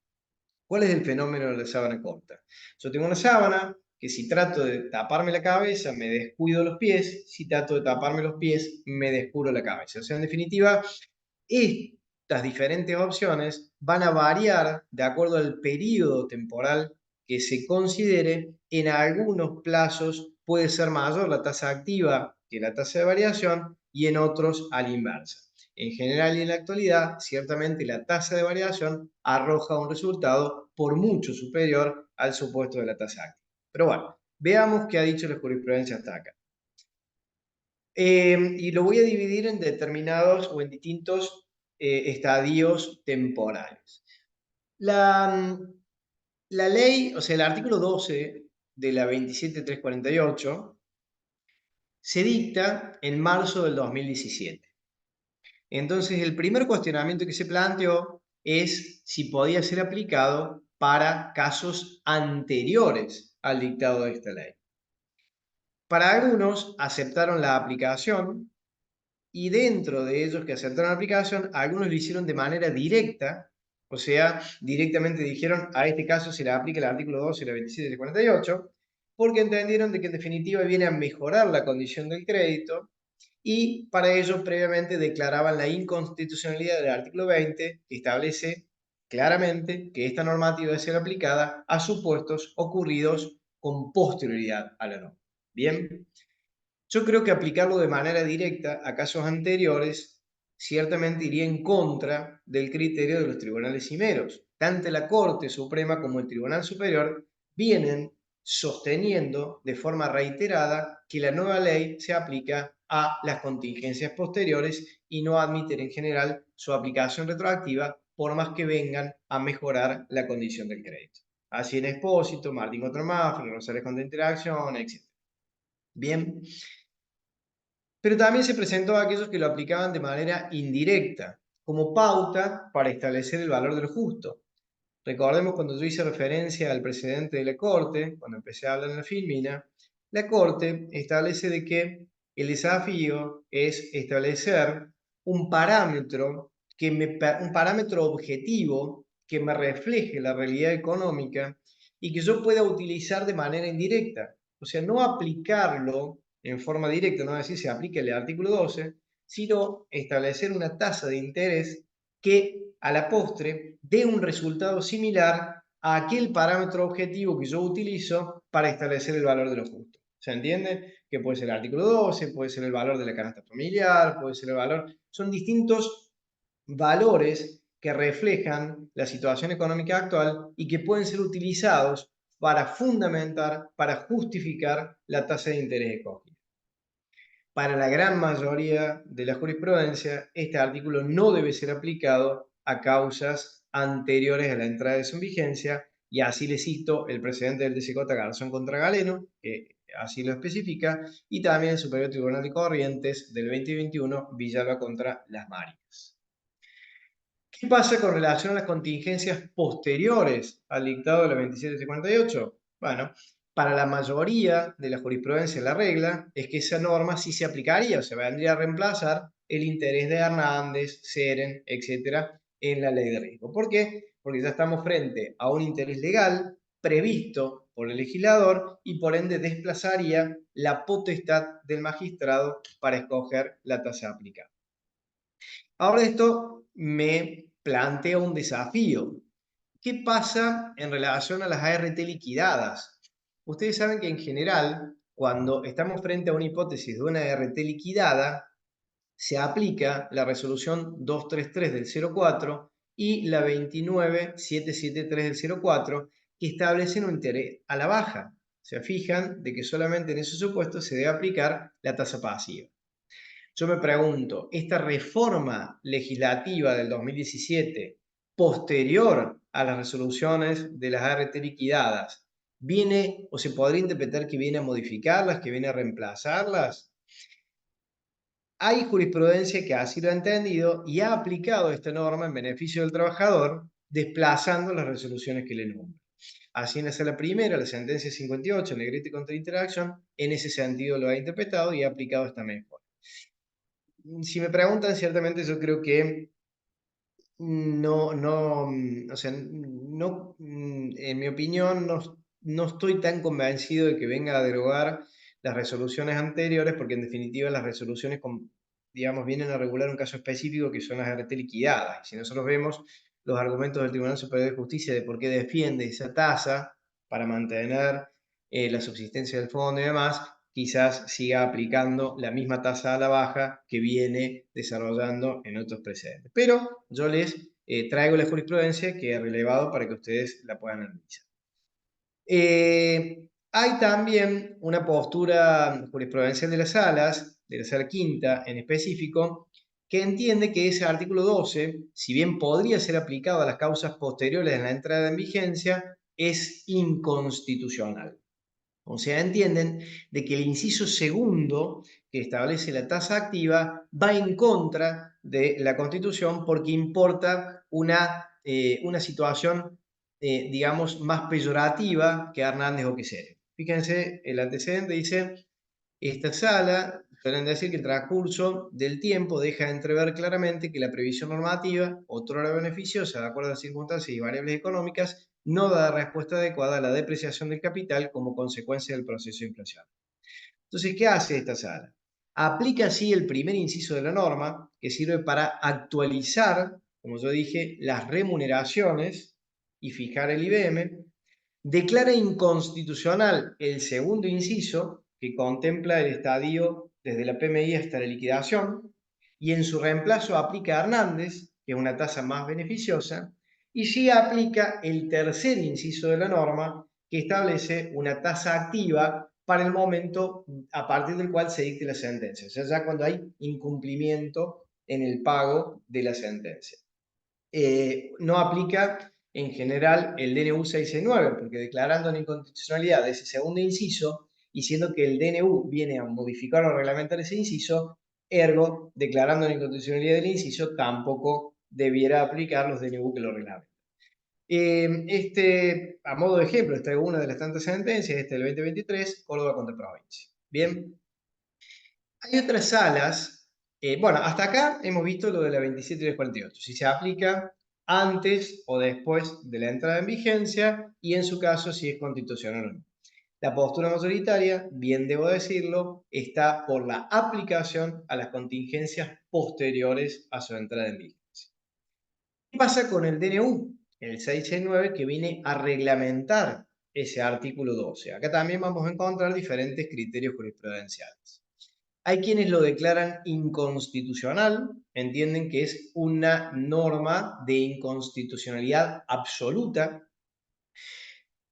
¿Cuál es el fenómeno de la sábana corta? Yo tengo una sábana que si trato de taparme la cabeza, me descuido los pies, si trato de taparme los pies, me descubro la cabeza. O sea, en definitiva, estas diferentes opciones van a variar de acuerdo al periodo temporal que se considere. En algunos plazos puede ser mayor la tasa activa que la tasa de variación y en otros a la inversa. En general y en la actualidad, ciertamente la tasa de variación arroja un resultado por mucho superior al supuesto de la tasa activa. Pero bueno, veamos qué ha dicho la jurisprudencia hasta acá. Y lo voy a dividir en determinados o en distintos estadios temporales. La ley, o sea, el artículo 12 de la 27348 se dicta en marzo del 2017. Entonces, el primer cuestionamiento que se planteó es si podía ser aplicado para casos anteriores al dictado de esta ley. Para algunos aceptaron la aplicación y dentro de ellos que aceptaron la aplicación, algunos lo hicieron de manera directa, o sea, directamente dijeron a este caso se le aplica el artículo 12 y la 2748, porque entendieron de que en definitiva viene a mejorar la condición del crédito y para ello previamente declaraban la inconstitucionalidad del artículo 20, que establece claramente que esta normativa debe ser aplicada a supuestos ocurridos con posterioridad a la norma. Bien, yo creo que aplicarlo de manera directa a casos anteriores ciertamente iría en contra del criterio de los tribunales cimeros. Tanto la Corte Suprema como el Tribunal Superior vienen sosteniendo de forma reiterada que la nueva ley se aplica a las contingencias posteriores y no admiten en general su aplicación retroactiva por más que vengan a mejorar la condición del crédito. Así en Expósito, Martín contra Mafra, Rosales contra Interacción, etc. Bien, pero también se presentó a aquellos que lo aplicaban de manera indirecta, como pauta para establecer el valor del justo. Recordemos cuando yo hice referencia al precedente de la Corte, cuando empecé a hablar en la Filmina, la Corte establece de que el desafío es establecer un parámetro, un parámetro objetivo que me refleje la realidad económica y que yo pueda utilizar de manera indirecta. O sea, no aplicarlo en forma directa, no decir se aplica el artículo 12, sino establecer una tasa de interés que a la postre dé un resultado similar a aquel parámetro objetivo que yo utilizo para establecer el valor de lo justo. ¿Se entiende? Que puede ser el artículo 12, puede ser el valor de la canasta familiar, puede ser el valor... Son distintos valores que reflejan la situación económica actual y que pueden ser utilizados para fundamentar, para justificar la tasa de interés escogida. Para la gran mayoría de la jurisprudencia, este artículo no debe ser aplicado a causas anteriores a la entrada de su vigencia, y así le cito el precedente del TCJ Garzón contra Galeno, que así lo especifica, y también el Superior Tribunal de Corrientes del 2021, Villalba contra Las Marias. ¿Qué pasa con relación a las contingencias posteriores al dictado de la 2748? Bueno, para la mayoría de la jurisprudencia la regla es que esa norma sí se aplicaría, o sea, vendría a reemplazar el interés de Hernández, Seren, etcétera, en la ley de riesgo. ¿Por qué? Porque ya estamos frente a un interés legal previsto por el legislador y por ende desplazaría la potestad del magistrado para escoger la tasa aplicada. Ahora esto me plantea un desafío. ¿Qué pasa en relación a las ART liquidadas? Ustedes saben que en general, cuando estamos frente a una hipótesis de una ART liquidada, se aplica la resolución 233 del 04 y la 29773 del 04, que establecen un interés a la baja. Se fijan de que solamente en esos supuestos se debe aplicar la tasa pasiva. Yo me pregunto, ¿esta reforma legislativa del 2017, posterior a las resoluciones de las ART liquidadas, viene o se podría interpretar que viene a modificarlas, que viene a reemplazarlas? Hay jurisprudencia que así lo ha entendido y ha aplicado esta norma en beneficio del trabajador, desplazando las resoluciones que le nombran. Así en la sala primera, la sentencia 58, Negrete contra Interacción, en ese sentido lo ha interpretado y ha aplicado esta mejora. si me preguntan, ciertamente yo creo que o sea, en mi opinión, no estoy tan convencido de que venga a derogar las resoluciones anteriores, porque en definitiva las resoluciones, digamos, vienen a regular un caso específico que son las RT liquidadas. Y si nosotros vemos los argumentos del Tribunal Superior de Justicia de por qué defiende esa tasa para mantener la subsistencia del fondo y demás, quizás siga aplicando la misma tasa a la baja que viene desarrollando en otros precedentes. Pero yo les traigo la jurisprudencia que he relevado para que ustedes la puedan analizar. Hay también una postura jurisprudencial de la sala quinta en específico, que entiende que ese artículo 12, si bien podría ser aplicado a las causas posteriores a la entrada en vigencia, es inconstitucional. O sea, entienden de que el inciso segundo que establece la tasa activa va en contra de la Constitución porque importa una situación, digamos, más peyorativa que Hernández o que Quesere. Fíjense, el antecedente dice, esta sala suelen decir que el transcurso del tiempo deja de entrever claramente que la previsión normativa, otrora beneficiosa de acuerdo a las circunstancias y variables económicas, no da respuesta adecuada a la depreciación del capital como consecuencia del proceso de inflación. Entonces, ¿qué hace esta sala? Aplica así el primer inciso de la norma, que sirve para actualizar, como yo dije, las remuneraciones y fijar el IBM, declara inconstitucional el segundo inciso, que contempla el estadio desde la PMI hasta la liquidación, y en su reemplazo aplica a Hernández, que es una tasa más beneficiosa, y sí aplica el tercer inciso de la norma, que establece una tasa activa para el momento a partir del cual se dicte la sentencia, o sea, ya cuando hay incumplimiento en el pago de la sentencia. No aplica en general el DNU 669, porque declarando la inconstitucionalidad de ese segundo inciso, y siendo que el DNU viene a modificar o reglamentar ese inciso, ergo, declarando la inconstitucionalidad del inciso, tampoco debiera aplicar los DNU que lo reglamentan. A modo de ejemplo, esta es una de las tantas sentencias, del 2023, Córdoba contra provincia. Bien, hay otras salas, bueno, hasta acá hemos visto lo de la 27.348, si se aplica antes o después de la entrada en vigencia y en su caso si es constitucional o no. La postura mayoritaria, bien debo decirlo, está por la aplicación a las contingencias posteriores a su entrada en vigencia. ¿Qué pasa con el DNU? El 669 que viene a reglamentar ese artículo 12. Acá también vamos a encontrar diferentes criterios jurisprudenciales. Hay quienes lo declaran inconstitucional, entienden que es una norma de inconstitucionalidad absoluta.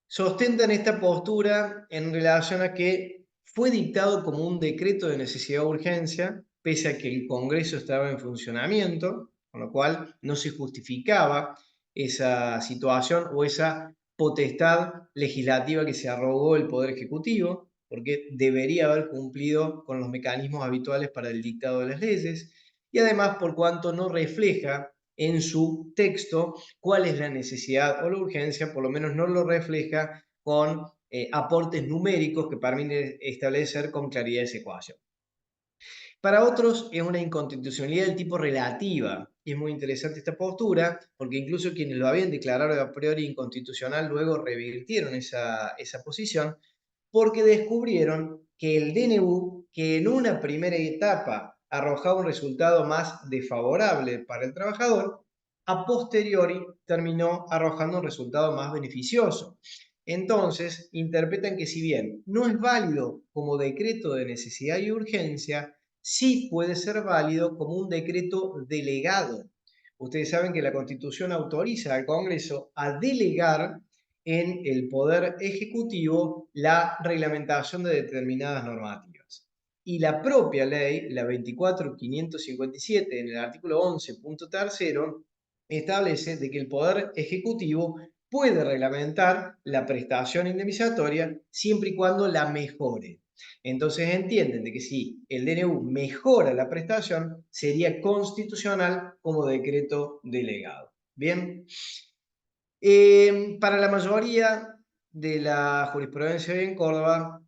Sostentan esta postura en relación a que fue dictado como un decreto de necesidad de urgencia, pese a que el Congreso estaba en funcionamiento, con lo cual no se justificaba esa situación o esa potestad legislativa que se arrogó el Poder Ejecutivo, porque debería haber cumplido con los mecanismos habituales para el dictado de las leyes, y además por cuanto no refleja en su texto cuál es la necesidad o la urgencia, por lo menos no lo refleja con aportes numéricos que permiten establecer con claridad esa ecuación. Para otros es una inconstitucionalidad del tipo relativa. Y es muy interesante esta postura, porque incluso quienes lo habían declarado a priori inconstitucional luego revirtieron esa posición, porque descubrieron que el DNU, que en una primera etapa arrojaba un resultado más desfavorable para el trabajador, a posteriori terminó arrojando un resultado más beneficioso. Entonces, interpretan que si bien no es válido como decreto de necesidad y urgencia, sí puede ser válido como un decreto delegado. Ustedes saben que la Constitución autoriza al Congreso a delegar en el Poder Ejecutivo la reglamentación de determinadas normativas. Y la propia ley, la 24.557, en el artículo 11.3, establece de que el Poder Ejecutivo puede reglamentar la prestación indemnizatoria siempre y cuando la mejore. Entonces entienden de que si el DNU mejora la prestación, sería constitucional como decreto delegado. Bien. Para la mayoría de la jurisprudencia en Córdoba,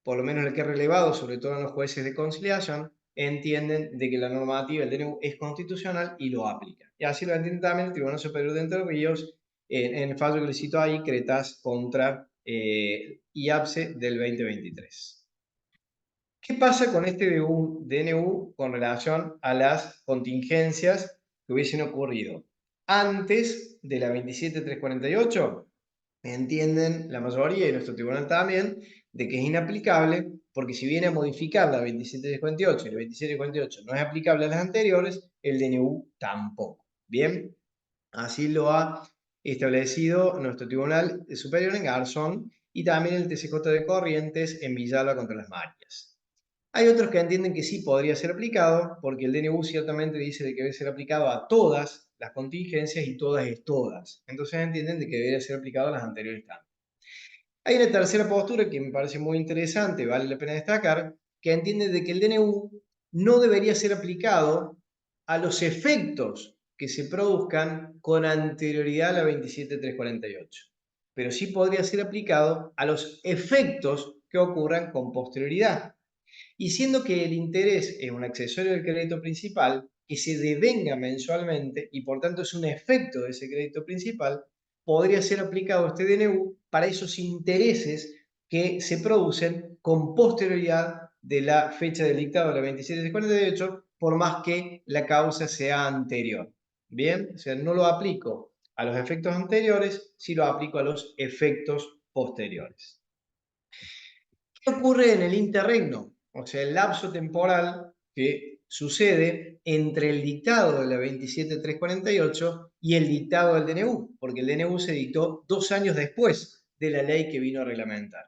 por lo menos el que he relevado, sobre todo en los jueces de conciliación, entienden de que la normativa del DNU es constitucional y lo aplican. Y así lo entiende también el Tribunal Superior de Entre Ríos en el fallo que le cito ahí, Cretas contra IAPSE del 2023. ¿Qué pasa con este DNU con relación a las contingencias que hubiesen ocurrido antes de la 27348? Entienden la mayoría y nuestro tribunal también de que es inaplicable porque si viene a modificar la 27348 y la 2748 no es aplicable a las anteriores, el DNU tampoco. Bien, así lo ha establecido nuestro Tribunal Superior en Garzón y también el TCJ de Corrientes en Villalba contra las Marías. Hay otros que entienden que sí podría ser aplicado, porque el DNU ciertamente dice de que debe ser aplicado a todas las contingencias y todas es todas. Entonces entienden de que debería ser aplicado a las anteriores también. Hay una tercera postura que me parece muy interesante, vale la pena destacar, que entiende de que el DNU no debería ser aplicado a los efectos que se produzcan con anterioridad a la 27348, pero sí podría ser aplicado a los efectos que ocurran con posterioridad. Y siendo que el interés es un accesorio del crédito principal que se devenga mensualmente y por tanto es un efecto de ese crédito principal, podría ser aplicado este DNU para esos intereses que se producen con posterioridad de la fecha del dictado de la 2748, por más que la causa sea anterior. Bien, o sea, no lo aplico a los efectos anteriores, sí lo aplico a los efectos posteriores. ¿Qué ocurre en el interregno? O sea, el lapso temporal que sucede entre el dictado de la 27348 y el dictado del DNU, porque el DNU se dictó 2 años después de la ley que vino a reglamentar.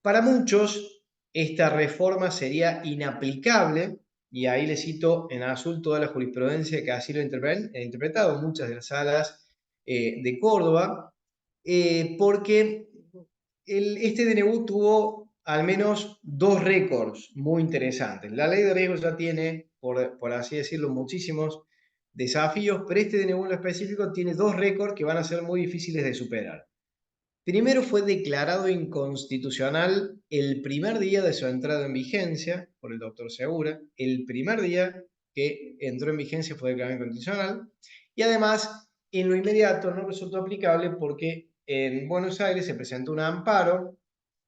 Para muchos, esta reforma sería inaplicable, y ahí les cito en azul toda la jurisprudencia que así lo ha interpretado muchas de las salas de Córdoba, porque este DNU tuvo al menos 2 récords muy interesantes. La ley de riesgo ya tiene, por así decirlo, muchísimos desafíos, pero este DNU en lo específico tiene 2 récords que van a ser muy difíciles de superar. Primero, fue declarado inconstitucional el primer día de su entrada en vigencia por el doctor Segura. El primer día que entró en vigencia fue declarado inconstitucional. Y además, en lo inmediato no resultó aplicable porque en Buenos Aires se presentó un amparo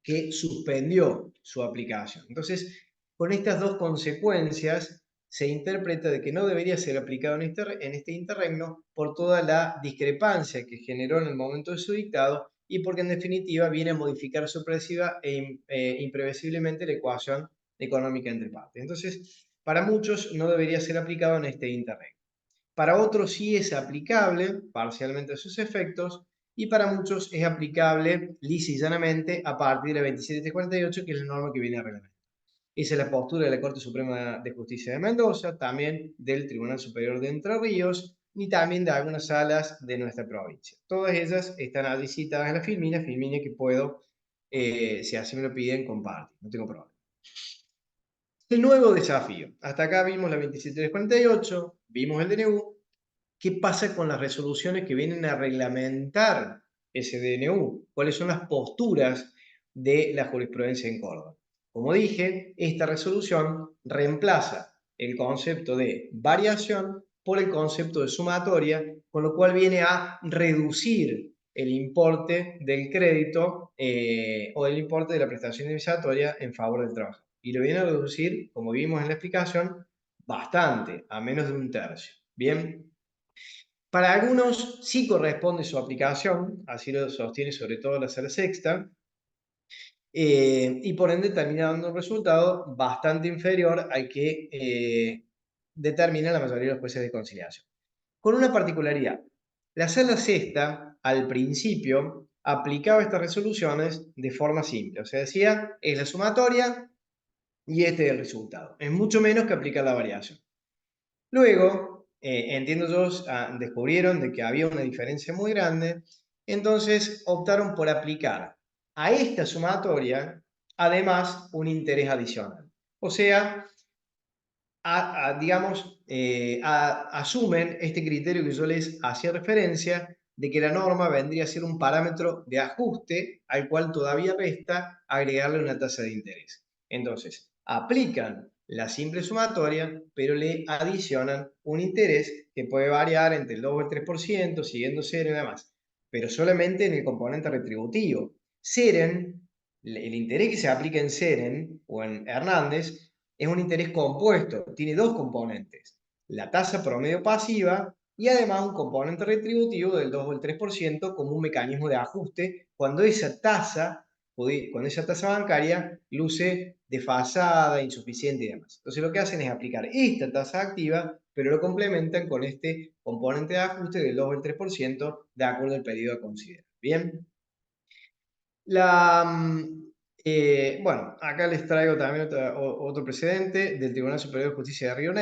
que suspendió su aplicación. Entonces, con estas dos consecuencias, se interpreta de que no debería ser aplicado en este interregno por toda la discrepancia que generó en el momento de su dictado y porque en definitiva viene a modificar sorpresiva imprevisiblemente la ecuación económica entre partes. Entonces, para muchos no debería ser aplicado en este interregno. Para otros sí es aplicable parcialmente a sus efectos y para muchos es aplicable lisa y llanamente a partir de la 27348, que es la norma que viene a reglamentar. Esa es la postura de la Corte Suprema de Justicia de Mendoza, también del Tribunal Superior de Entre Ríos y también de algunas salas de nuestra provincia. Todas ellas están allí citadas en la filmina que puedo, si así me lo piden, compartir, no tengo problema. El nuevo desafío. Hasta acá vimos la 27348, vimos el DNU. ¿Qué pasa con las resoluciones que vienen a reglamentar ese DNU? ¿Cuáles son las posturas de la jurisprudencia en Córdoba? Como dije, esta resolución reemplaza el concepto de variación por el concepto de sumatoria, con lo cual viene a reducir el importe del crédito o el importe de la prestación indemnizatoria en favor del trabajador. Y lo viene a reducir, como vimos en la explicación, bastante, a menos de 1/3. Bien. Para algunos sí corresponde su aplicación, así lo sostiene sobre todo la Sala Sexta, y por ende termina dando un resultado bastante inferior al que determina la mayoría de los jueces de conciliación. Con una particularidad, la Sala Sexta al principio aplicaba estas resoluciones de forma simple, o sea, decía, es la sumatoria y este es el resultado. Es mucho menos que aplicar la variación. Luego, entiendo yo, descubrieron de que había una diferencia muy grande, entonces optaron por aplicar a esta sumatoria, además, un interés adicional. O sea, digamos, asumen este criterio que yo les hacía referencia, de que la norma vendría a ser un parámetro de ajuste al cual todavía resta agregarle una tasa de interés. Entonces, aplican la simple sumatoria, pero le adicionan un interés que puede variar entre el 2 o el 3%, siguiendo Seren y demás, pero solamente en el componente retributivo. Seren, el interés que se aplica en Seren o en Hernández es un interés compuesto, tiene dos componentes, la tasa promedio pasiva y además un componente retributivo del 2 o el 3% como un mecanismo de ajuste cuando esa tasa bancaria luce desfasada, insuficiente y demás. Entonces lo que hacen es aplicar esta tasa activa, pero lo complementan con este componente de ajuste del 2 o el 3% de acuerdo al periodo a considerar. Bien. Bueno, acá les traigo también otro precedente del Tribunal Superior de Justicia de Río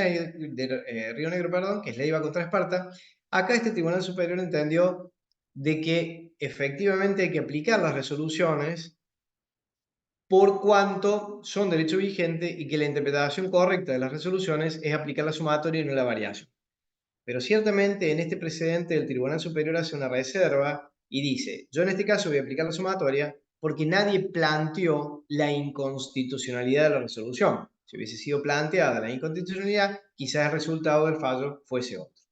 Negro, perdón, que es Leiva contra Esparta. Acá este Tribunal Superior entendió de que efectivamente hay que aplicar las resoluciones por cuanto son derecho vigente y que la interpretación correcta de las resoluciones es aplicar la sumatoria y no la variación. Pero ciertamente en este precedente el Tribunal Superior hace una reserva y dice, yo en este caso voy a aplicar la sumatoria porque nadie planteó la inconstitucionalidad de la resolución. Si hubiese sido planteada la inconstitucionalidad, quizás el resultado del fallo fuese otro.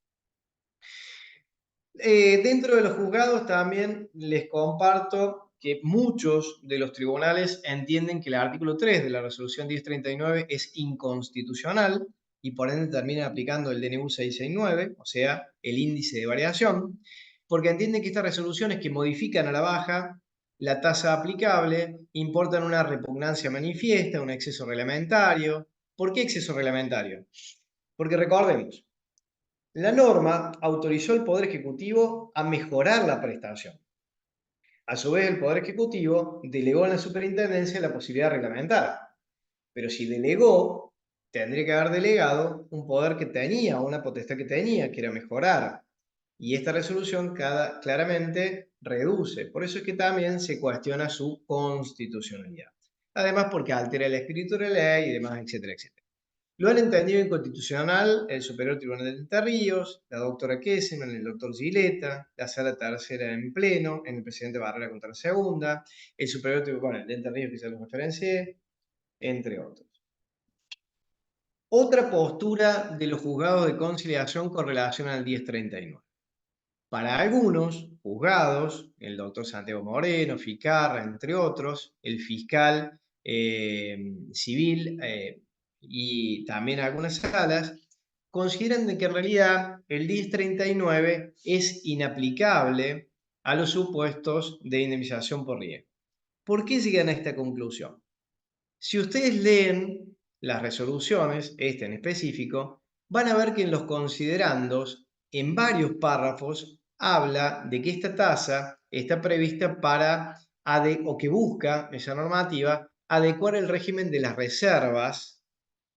Dentro de los juzgados también les comparto que muchos de los tribunales entienden que el artículo 3 de la resolución 1039 es inconstitucional y por ende terminan aplicando el DNU 669, o sea, el índice de variación, porque entienden que estas resoluciones que modifican a la baja la tasa aplicable importan una repugnancia manifiesta, un exceso reglamentario. ¿Por qué exceso reglamentario? Porque recordemos, la norma autorizó al Poder Ejecutivo a mejorar la prestación. A su vez, el Poder Ejecutivo delegó en la superintendencia la posibilidad de reglamentar. Pero si delegó, tendría que haber delegado un poder que tenía, una potestad que tenía, que era mejorar. Y esta resolución claramente reduce. Por eso es que también se cuestiona su constitucionalidad. Además, porque altera el espíritu de la ley y demás, etcétera, etcétera. Lo han entendido inconstitucional el Superior Tribunal de Entre Ríos, la doctora Kesselman, el doctor Gileta, la Sala Tercera en pleno, en el presidente Barrera contra la Segunda, el Superior Tribunal de Entre Ríos, que ya los referencié, entre otros. Otra postura de los juzgados de conciliación con relación al 1039. Para algunos juzgados, el doctor Santiago Moreno, Ficarra, entre otros, el fiscal civil y también algunas salas, consideran de que en realidad el 1039 es inaplicable a los supuestos de indemnización por riesgo. ¿Por qué llegan a esta conclusión? Si ustedes leen las resoluciones, esta en específico, van a ver que en los considerandos, en varios párrafos, habla de que esta tasa está prevista para, o que busca esa normativa, adecuar el régimen de las reservas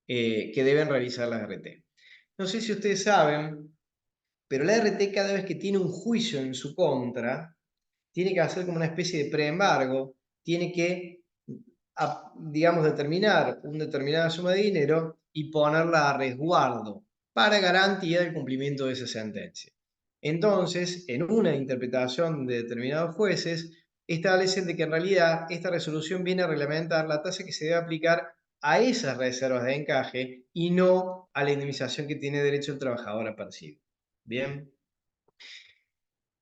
que deben realizar las RT. No sé si ustedes saben, pero la RT cada vez que tiene un juicio en su contra, tiene que hacer como una especie de preembargo, tiene que, digamos, determinar una determinada suma de dinero y ponerla a resguardo para garantía del cumplimiento de esa sentencia. Entonces, en una interpretación de determinados jueces, establecen de que en realidad esta resolución viene a reglamentar la tasa que se debe aplicar a esas reservas de encaje y no a la indemnización que tiene derecho el trabajador a percibir. Bien.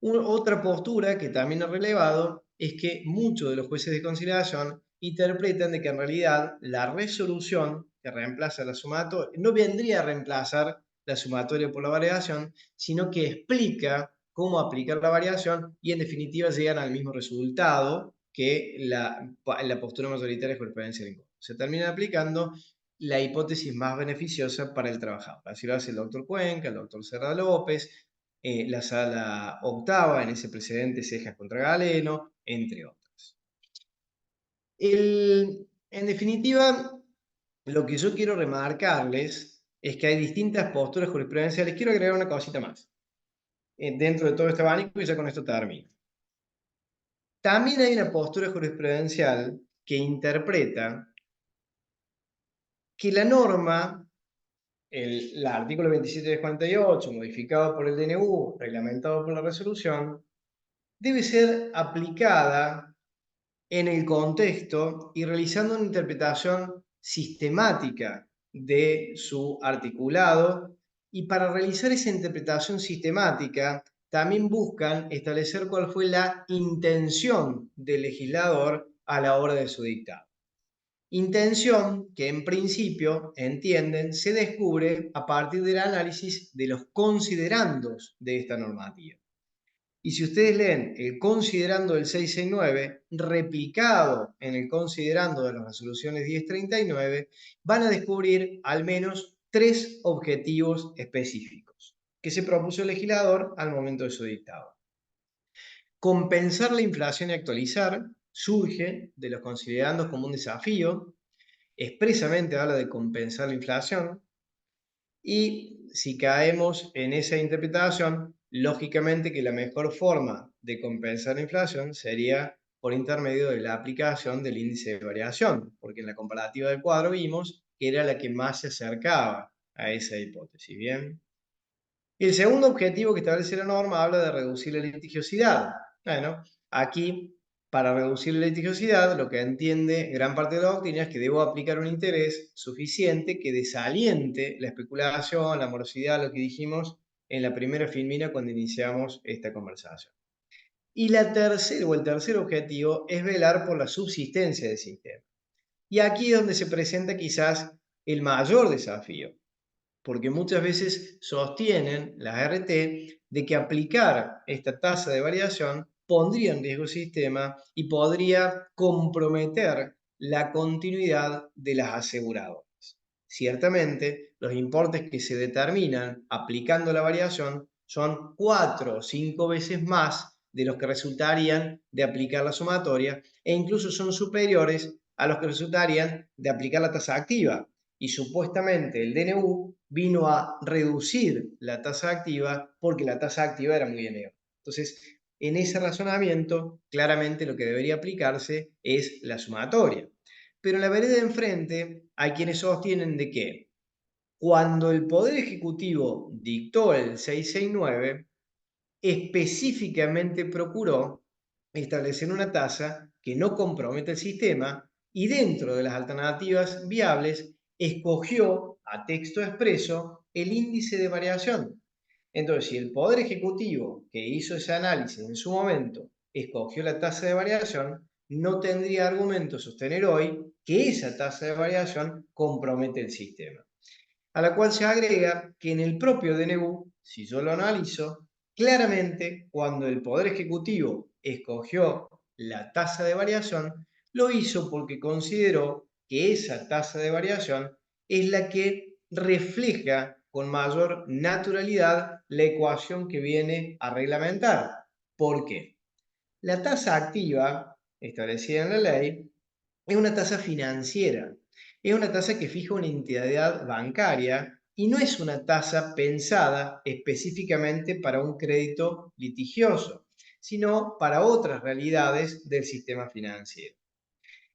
Otra postura que también ha relevado es que muchos de los jueces de conciliación interpretan de que en realidad la resolución que reemplaza la sumatoria no vendría a reemplazar la sumatoria por la variación, sino que explica cómo aplicar la variación y en definitiva llegan al mismo resultado que la postura mayoritaria de jurisprudencia del INCO. Se termina aplicando la hipótesis más beneficiosa para el trabajador. Así lo hace el doctor Cuenca, el doctor Serra López, la sala octava en ese precedente Cejas contra Galeno, entre otros. En definitiva, lo que yo quiero remarcarles es que hay distintas posturas jurisprudenciales. Quiero agregar una cosita más dentro de todo este abanico y ya con esto termino. También hay una postura jurisprudencial que interpreta que la norma, el artículo 2748, modificado por el DNU, reglamentado por la resolución, debe ser aplicada en el contexto y realizando una interpretación sistemática de su articulado, y para realizar esa interpretación sistemática también buscan establecer cuál fue la intención del legislador a la hora de su dictado. Intención que en principio, entienden, se descubre a partir del análisis de los considerandos de esta normativa. Y si ustedes leen el considerando del 669, replicado en el considerando de las resoluciones 1039, van a descubrir al menos 3 objetivos específicos que se propuso el legislador al momento de su dictado. Compensar la inflación y actualizar surge de los considerandos como un desafío, expresamente habla de compensar la inflación, y si caemos en esa interpretación, lógicamente que la mejor forma de compensar la inflación sería por intermedio de la aplicación del índice de variación, porque en la comparativa del cuadro vimos que era la que más se acercaba a esa hipótesis. Bien. El segundo objetivo que establece la norma habla de reducir la litigiosidad. Bueno, aquí, para reducir la litigiosidad, lo que entiende gran parte de la doctrina es que debo aplicar un interés suficiente que desaliente la especulación, la morosidad, lo que dijimos en la primera filmina cuando iniciamos esta conversación. Y el tercer objetivo es velar por la subsistencia del sistema. Y aquí es donde se presenta quizás el mayor desafío, porque muchas veces sostienen las RT de que aplicar esta tasa de variación pondría en riesgo el sistema y podría comprometer la continuidad de las aseguradoras. Ciertamente, los importes que se determinan aplicando la variación son 4 o 5 veces más de los que resultarían de aplicar la sumatoria, e incluso son superiores a los que resultarían de aplicar la tasa activa. Y supuestamente el DNU vino a reducir la tasa activa porque la tasa activa era muy elevada. Entonces, en ese razonamiento, claramente lo que debería aplicarse es la sumatoria. Pero en la vereda de enfrente hay quienes sostienen de que cuando el Poder Ejecutivo dictó el 669, específicamente procuró establecer una tasa que no compromete el sistema y dentro de las alternativas viables escogió a texto expreso el índice de variación. Entonces, si el Poder Ejecutivo que hizo ese análisis en su momento escogió la tasa de variación, no tendría argumento sostener hoy que esa tasa de variación compromete el sistema. A la cual se agrega que en el propio DNU, si yo lo analizo, claramente cuando el Poder Ejecutivo escogió la tasa de variación, lo hizo porque consideró que esa tasa de variación es la que refleja con mayor naturalidad la ecuación que viene a reglamentar. ¿Por qué? La tasa activa, establecida en la ley, es una tasa financiera. Es una tasa que fija una entidad bancaria y no es una tasa pensada específicamente para un crédito litigioso, sino para otras realidades del sistema financiero.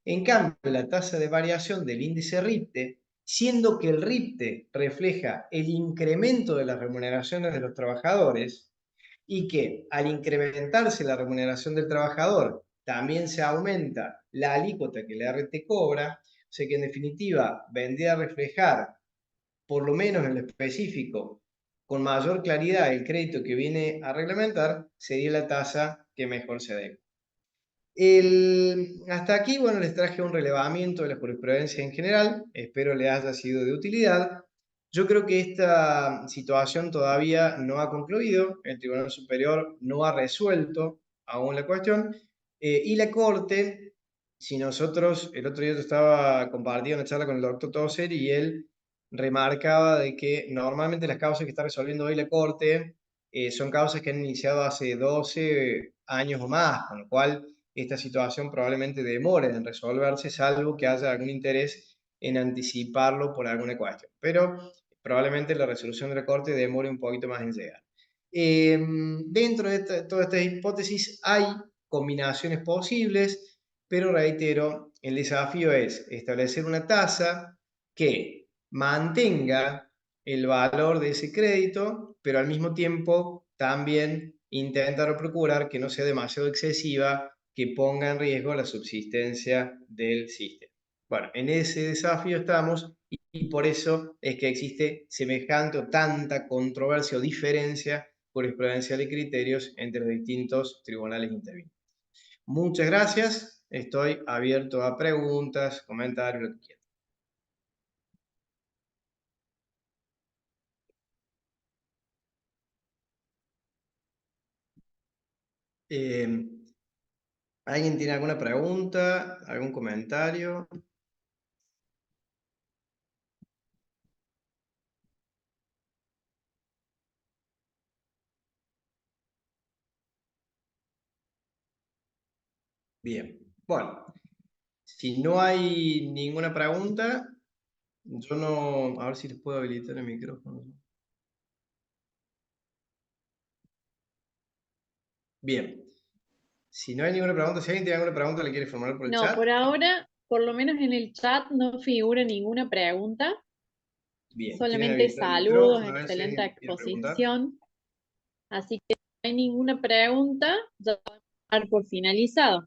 En cambio, la tasa de variación del índice RIPTE, siendo que el RIPTE refleja el incremento de las remuneraciones de los trabajadores y que al incrementarse la remuneración del trabajador, también se aumenta la alícuota que la RT cobra, o sea que en definitiva vendría a reflejar, por lo menos en lo específico, con mayor claridad el crédito que viene a reglamentar, sería la tasa que mejor se adecua. Hasta aquí, bueno, les traje un relevamiento de la jurisprudencia en general, espero les haya sido de utilidad. Yo creo que esta situación todavía no ha concluido, el Tribunal Superior no ha resuelto aún la cuestión, y la Corte, si nosotros, el otro día yo estaba compartiendo una charla con el doctor Toser y él remarcaba de que normalmente las causas que está resolviendo hoy la Corte son causas que han iniciado hace 12 años o más, con lo cual esta situación probablemente demore en resolverse, salvo que haya algún interés en anticiparlo por alguna cuestión. Pero probablemente la resolución de la Corte demore un poquito más en llegar. Dentro de todas estas hipótesis hay combinaciones posibles, pero reitero, el desafío es establecer una tasa que mantenga el valor de ese crédito, pero al mismo tiempo también intentar o procurar que no sea demasiado excesiva, que ponga en riesgo la subsistencia del sistema. Bueno, en ese desafío estamos y por eso es que existe semejante o tanta controversia o diferencia jurisprudencial y criterios entre los distintos tribunales intervinientes. Muchas gracias. Estoy abierto a preguntas, comentarios, lo que quieran. ¿Alguien tiene alguna pregunta, algún comentario? Bien, bueno, si no hay ninguna pregunta, yo no, a ver si les puedo habilitar el micrófono. Bien, si no hay ninguna pregunta, si alguien tiene alguna pregunta, le quiere formular por el No, chat. por ahora, por lo menos en el chat no figura ninguna pregunta, Bien, ¿quieren solamente habilitar el saludos, micrófono? A ver si excelente alguien quiere preguntar. exposición. Así que si no hay ninguna pregunta, ya vamos a dar por finalizado.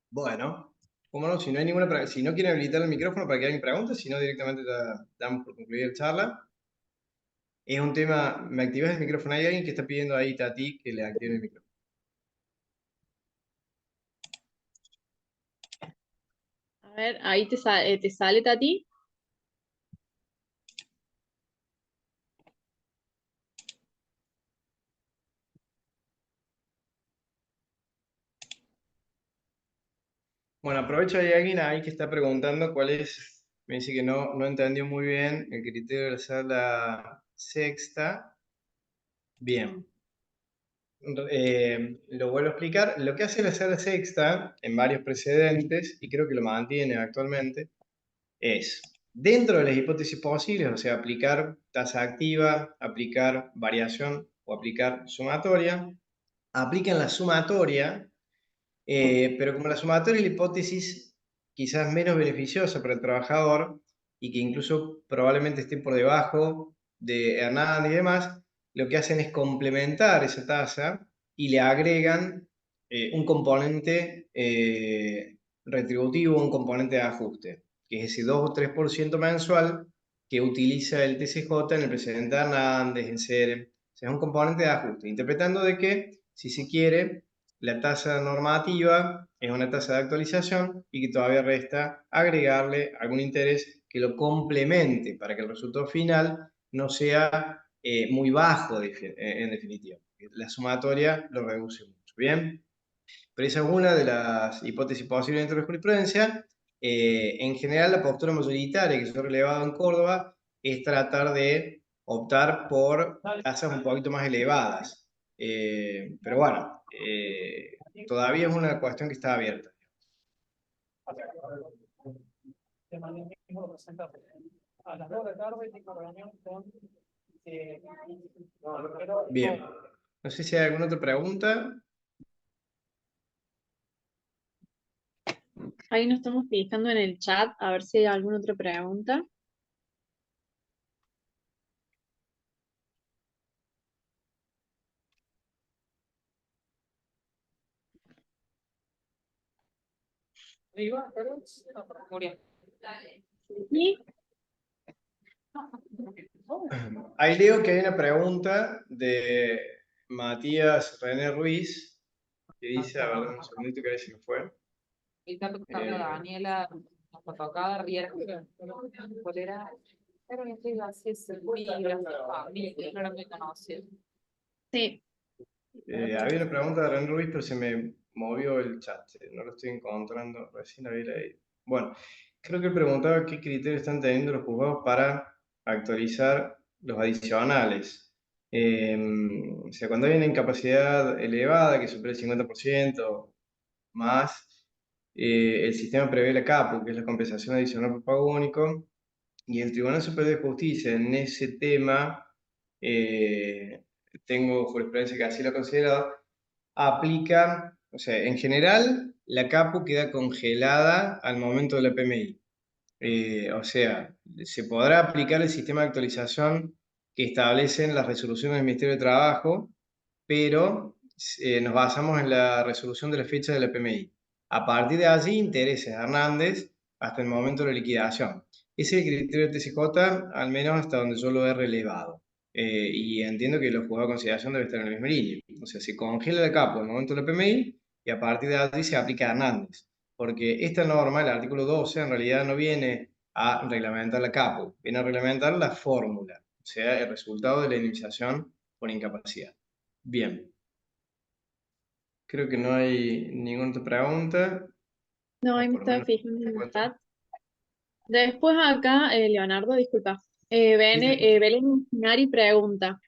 Bueno, cómo no, si no hay ninguna pregunta, si no quieren habilitar el micrófono para que alguien pregunte, si no directamente ya damos por concluida la charla. Es un tema, ¿me activas el micrófono? Hay alguien que está pidiendo ahí, Tati, que le active el micrófono. A ver, ahí te sale, Tati. Bueno, aprovecho, hay alguien ahí que está preguntando cuál es, me dice que no entendió muy bien el criterio de la sala sexta. Bien. Lo vuelvo a explicar. Lo que hace la sala sexta en varios precedentes, y creo que lo mantiene actualmente, es, dentro de las hipótesis posibles, o sea, aplicar tasa activa, aplicar variación o aplicar sumatoria, aplican la sumatoria. Pero como la sumatoria es la hipótesis quizás menos beneficiosa para el trabajador y que incluso probablemente esté por debajo de Hernández y demás, lo que hacen es complementar esa tasa y le agregan un componente retributivo, un componente de ajuste, que es ese 2 o 3% mensual que utiliza el TCJ en el precedente de Hernández, en CEREM. O sea, es un componente de ajuste, interpretando de que, si se quiere, la tasa normativa es una tasa de actualización y que todavía resta agregarle algún interés que lo complemente para que el resultado final no sea muy bajo en definitiva. La sumatoria lo reduce mucho. Bien, pero esa es una de las hipótesis posibles dentro de la jurisprudencia. En general, la postura mayoritaria que se ha relevado en Córdoba es tratar de optar por tasas un poquito más elevadas. Pero bueno, todavía es una cuestión que está abierta. Bien, no sé si hay alguna otra pregunta. Ahí nos estamos fijando en el chat a ver si hay alguna otra pregunta. ¿Sí? Ahí leo que hay una pregunta de Matías René Ruiz que dice, a ver, un segundito que se me fue. Está tocando Daniela, nos fue tocada Riera. ¿Cuál era? Pero no estoy así, es familia, no era muy conocido. Sí. Había una pregunta de René Ruiz, pero se me movió el chat. No lo estoy encontrando. Recién había leído. Bueno, creo que él preguntaba qué criterios están teniendo los juzgados para actualizar los adicionales. O sea, cuando hay una incapacidad elevada que supera el 50% más, el sistema prevé la CAPU, que es la compensación adicional por pago único, y el Tribunal Superior de Justicia en ese tema, tengo jurisprudencia que así lo ha considerado, aplica, o sea, en general, la CAPU queda congelada al momento de la PMI. O sea, se podrá aplicar el sistema de actualización que establecen las resoluciones del Ministerio de Trabajo, pero nos basamos en la resolución de la fecha de la PMI. A partir de allí, intereses Hernández hasta el momento de la liquidación. Ese es el criterio de TCJ, al menos hasta donde yo lo he relevado. Y entiendo que los juzgados de conciliación deben estar en la misma línea. O sea, se congela el capo en el momento de la PMI y a partir de allí se aplica a Hernández. Porque esta norma, el artículo 12, en realidad no viene a reglamentar la capo, viene a reglamentar la fórmula, o sea, el resultado de la indemnización por incapacidad. Bien. Creo que no hay ninguna otra pregunta, No, o ahí me por lo estaba menos fijando en el cuento. chat. Después acá, Leonardo, disculpa. Sí, sí. Belén Minari pregunta.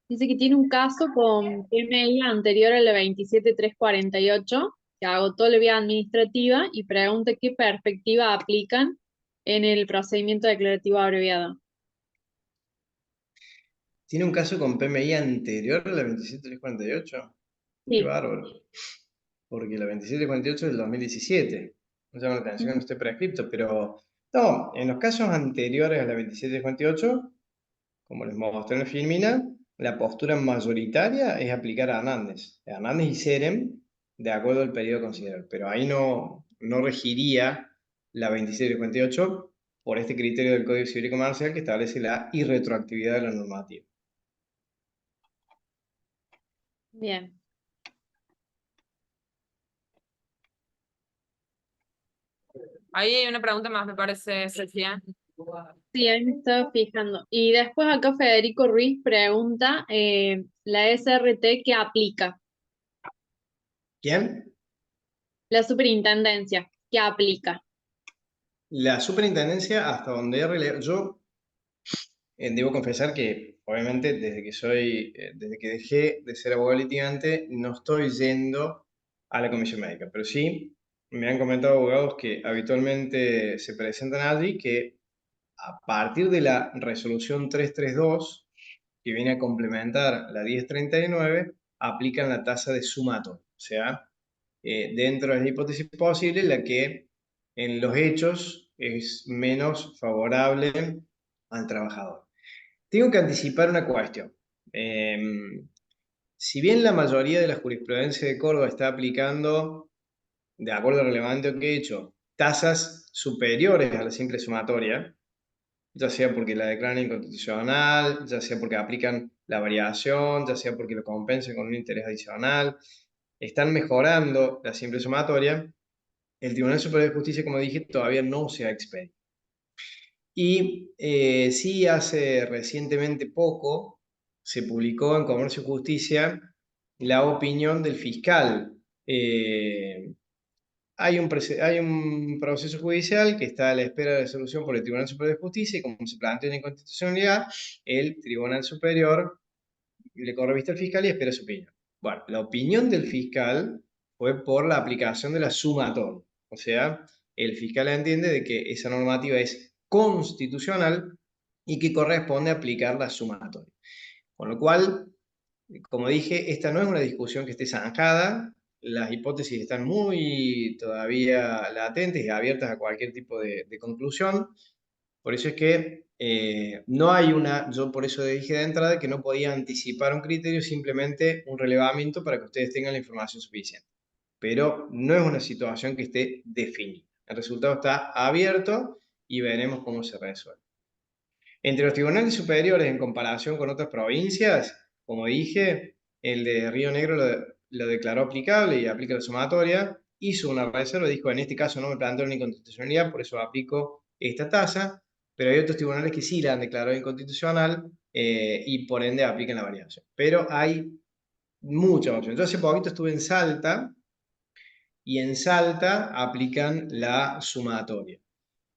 Dice que tiene un caso con PMI anterior a la 27348, que agotó la vía administrativa y pregunta qué perspectiva aplican en el procedimiento declarativo abreviado. ¿Tiene un caso con PMI anterior a la 27348? Qué Sí. bárbaro. Porque la 27348 es del 2017. Me llama la atención que no esté prescripto, pero no, en los casos anteriores a la 27348, como les mostré en la filmina, la postura mayoritaria es aplicar a Hernández y Serem, de acuerdo al periodo considerado. Pero ahí no regiría la 27348 por este criterio del Código Civil y Comercial que establece la irretroactividad de la normativa. Bien. Ahí hay una pregunta más, me parece, Sofía. Sí, ahí me estaba fijando. Y después acá Federico Ruiz pregunta, la SRT, ¿qué aplica? ¿Quién? La superintendencia, ¿qué aplica? La superintendencia, hasta donde he relevado, yo debo confesar que, obviamente, desde que dejé de ser abogado litigante, no estoy yendo a la comisión médica, pero sí me han comentado abogados que habitualmente se presentan allí que a partir de la resolución 332, que viene a complementar la 1039, aplican la tasa de sumatorio. O sea, dentro de la hipótesis posible, la que en los hechos es menos favorable al trabajador. Tengo que anticipar una cuestión. Si bien la mayoría de la jurisprudencia de Córdoba está aplicando, de acuerdo al relevante que he hecho, tasas superiores a la simple sumatoria, ya sea porque la declaran inconstitucional, ya sea porque aplican la variación, ya sea porque lo compensan con un interés adicional, están mejorando la simple sumatoria, el Tribunal Superior de Justicia, como dije, todavía no se ha expedido. Y sí, hace recientemente poco se publicó en Comercio y Justicia la opinión del fiscal. Hay un proceso judicial que está a la espera de resolución por el Tribunal Superior de Justicia y como se planteó en inconstitucionalidad, el Tribunal Superior le corre vista al fiscal y espera su opinión. Bueno, la opinión del fiscal fue por la aplicación de la sumatoria. O sea, el fiscal entiende de que esa normativa es constitucional y que corresponde aplicar la sumatoria. Con lo cual, como dije, esta no es una discusión que esté zanjada, las hipótesis están muy todavía latentes y abiertas a cualquier tipo de conclusión. Por eso es que no hay yo por eso dije de entrada que no podía anticipar un criterio, simplemente un relevamiento para que ustedes tengan la información suficiente. Pero no es una situación que esté definida. El resultado está abierto y veremos cómo se resuelve. Entre los tribunales superiores en comparación con otras provincias, como dije, el de Río Negro lo declaró aplicable y aplica la sumatoria, hizo una reserva, dijo en este caso no me plantearon inconstitucionalidad, por eso aplico esta tasa, pero hay otros tribunales que sí la han declarado inconstitucional y por ende aplican la variación. Pero hay muchas opciones. Yo hace poquito estuve en Salta y en Salta aplican la sumatoria.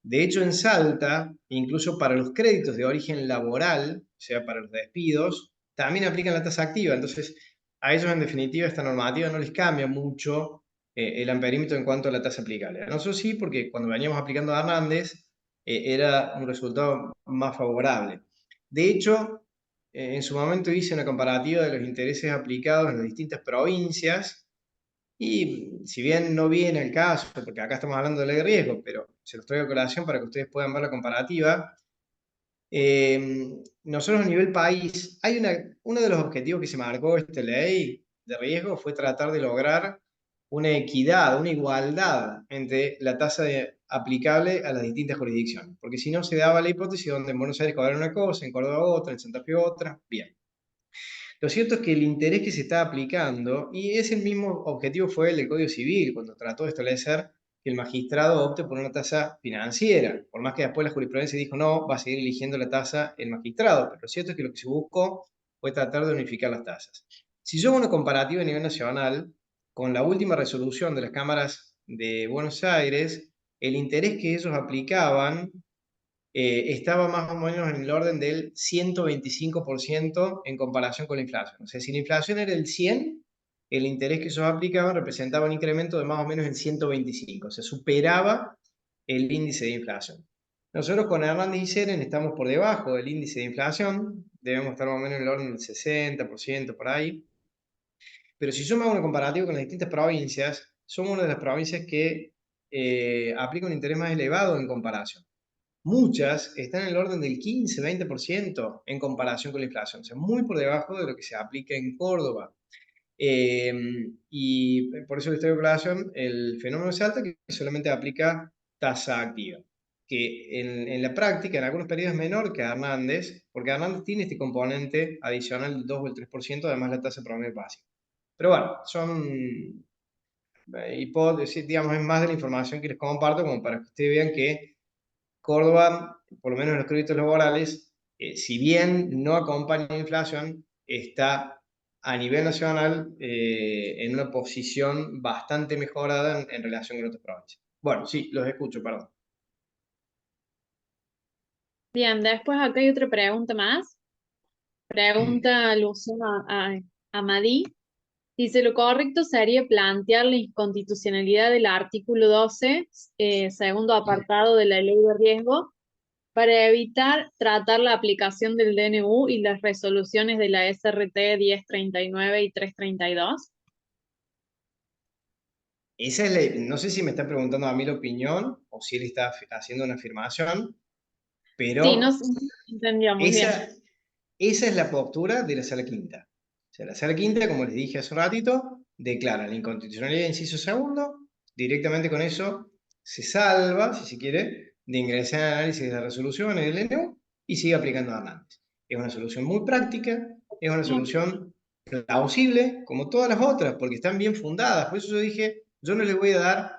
De hecho, en Salta, incluso para los créditos de origen laboral, o sea, para los despidos, también aplican la tasa activa. Entonces, a ellos en definitiva esta normativa no les cambia mucho el amperímetro en cuanto a la tasa aplicable. A nosotros sí, porque cuando veníamos aplicando a Hernández era un resultado más favorable. De hecho, en su momento hice una comparativa de los intereses aplicados en las distintas provincias y si bien no viene el caso, porque acá estamos hablando de ley de riesgo, pero se los traigo a colación para que ustedes puedan ver la comparativa. Nosotros a nivel país, uno de los objetivos que se marcó esta ley de riesgo fue tratar de lograr una equidad, una igualdad entre la tasa aplicable a las distintas jurisdicciones, porque si no se daba la hipótesis donde en Buenos Aires cobraron una cosa, en Córdoba otra, en Santa Fe otra. Bien. Lo cierto es que el interés que se está aplicando, y ese mismo objetivo fue el del Código Civil, cuando trató de establecer que el magistrado opte por una tasa financiera, por más que después la jurisprudencia dijo no, va a seguir eligiendo la tasa el magistrado, pero lo cierto es que lo que se buscó fue tratar de unificar las tasas. Si yo hago una comparativa a nivel nacional, con la última resolución de las cámaras de Buenos Aires, el interés que ellos aplicaban estaba más o menos en el orden del 125% en comparación con la inflación. O sea, si la inflación era el 100, el interés que ellos aplicaban representaba un incremento de más o menos el 125, o sea, superaba el índice de inflación. Nosotros con Hernández y Seren estamos por debajo del índice de inflación, debemos estar más o menos en el orden del 60% por ahí, pero si yo me hago una comparativa con las distintas provincias, somos una de las provincias que aplica un interés más elevado en comparación. Muchas están en el orden del 15-20% en comparación con la inflación, o sea, muy por debajo de lo que se aplica en Córdoba. Y por eso el estado de inflación, el fenómeno es alto que solamente aplica tasa activa, que en la práctica en algunos periodos es menor que Hernández, porque Hernández tiene este componente adicional del 2 o el 3%, además la tasa promedio básica. Pero bueno, son hipótesis, digamos, es más de la información que les comparto como para que ustedes vean que Córdoba, por lo menos en los créditos laborales, si bien no acompaña la inflación, está a nivel nacional en una posición bastante mejorada en relación con otras provincias. Bueno, sí, los escucho, perdón. Bien, después acá hay otra pregunta más. Pregunta Luciana Amadí. Dice, lo correcto sería plantear la inconstitucionalidad del artículo 12, segundo apartado de la ley de riesgo, para evitar tratar la aplicación del DNU y las resoluciones de la SRT 1039 y 332. Esa es no sé si me está preguntando a mí la opinión o si él está haciendo una afirmación, Sí, no pero entendíamos bien. esa es la postura de la Sala Quinta. O sea, la Sala Quinta, como les dije hace un ratito, declara la inconstitucionalidad de inciso segundo, directamente con eso se salva, si se quiere, de ingresar al análisis de las resoluciones del NU y sigue aplicando a Hernández. Es una solución muy práctica, es una solución plausible, como todas las otras, porque están bien fundadas. Por eso yo dije, yo no les voy a dar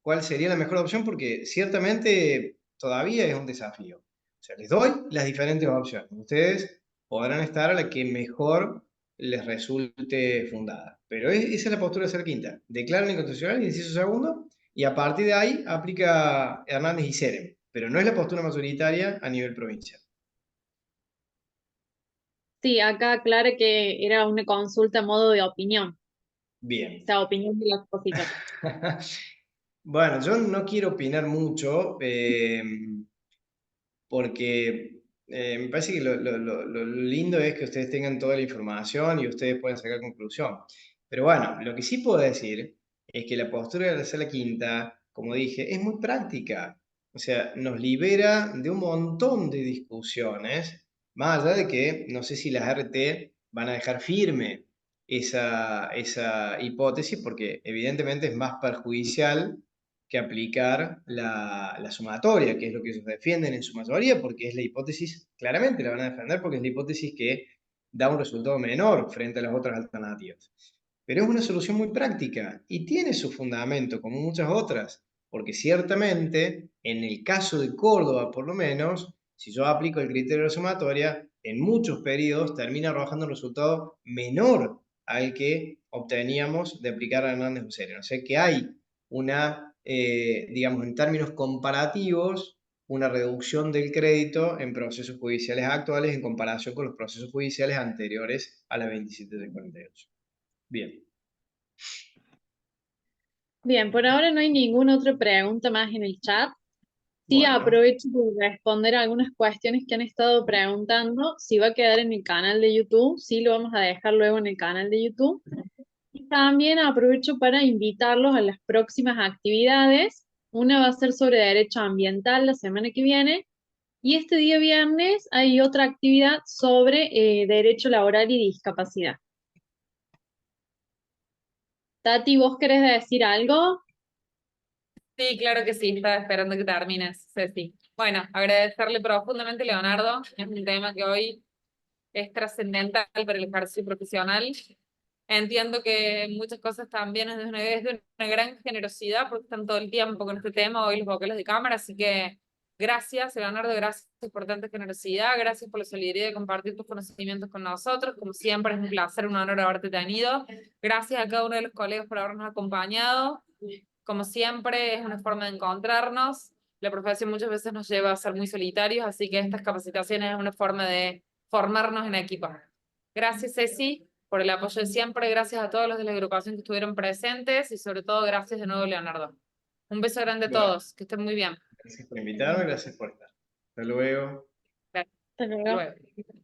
cuál sería la mejor opción, porque ciertamente todavía es un desafío. O sea, les doy las diferentes opciones. Ustedes podrán estar a la que mejor les resulte fundada. Pero esa es la postura de ser quinta. Declaran inconstitucional el inciso segundo y a partir de ahí aplica Hernández y Serem. Pero no es la postura mayoritaria a nivel provincial. Sí, acá aclara que era una consulta a modo de opinión, Bien. o sea, opinión del expositor. Bueno, yo no quiero opinar mucho, porque me parece que lo lindo es que ustedes tengan toda la información y ustedes pueden sacar conclusión. Pero bueno, lo que sí puedo decir es que la postura de la Sala Quinta, como dije, es muy práctica. O sea, nos libera de un montón de discusiones, más allá de que no sé si las RT van a dejar firme esa hipótesis, porque evidentemente es más perjudicial que aplicar la sumatoria, que es lo que ellos defienden en su mayoría, porque es la hipótesis, claramente la van a defender porque es la hipótesis que da un resultado menor frente a las otras alternativas. Pero es una solución muy práctica y tiene su fundamento, como muchas otras, porque ciertamente, en el caso de Córdoba por lo menos, si yo aplico el criterio de la sumatoria, en muchos periodos termina arrojando un resultado menor al que obteníamos de aplicar a Hernández Uceren. O sea que hay una, digamos, en términos comparativos, una reducción del crédito en procesos judiciales actuales en comparación con los procesos judiciales anteriores a la 27.48. Bien. Bien, por ahora no hay ninguna otra pregunta más en el chat. Sí, Bueno, aprovecho para responder algunas cuestiones que han estado preguntando. Si va a quedar en el canal de YouTube, sí lo vamos a dejar luego en el canal de YouTube. Y también aprovecho para invitarlos a las próximas actividades. Una va a ser sobre derecho ambiental la semana que viene. Y este día viernes hay otra actividad sobre derecho laboral y discapacidad. Tati, ¿vos querés decir algo? Sí, claro que sí, estaba esperando que termines, Ceci. Bueno, agradecerle profundamente, Leonardo. Es un tema que hoy es trascendental para el ejercicio profesional. Entiendo que muchas cosas también es de una gran generosidad porque están todo el tiempo con este tema, hoy los vocales de cámara, así que gracias, Leonardo, gracias por tanta generosidad, gracias por la solidaridad de compartir tus conocimientos con nosotros, como siempre es un placer, un honor haberte tenido, gracias a cada uno de los colegas por habernos acompañado, como siempre es una forma de encontrarnos, la profesión muchas veces nos lleva a ser muy solitarios, así que estas capacitaciones es una forma de formarnos en equipo. Gracias, Ceci, por el apoyo de siempre. Gracias a todos los de la agrupación que estuvieron presentes y sobre todo gracias de nuevo, Leonardo. Un beso grande a Bueno, todos. Que estén muy bien. gracias por invitarme, gracias por estar. Hasta luego. Hasta Hasta luego. luego.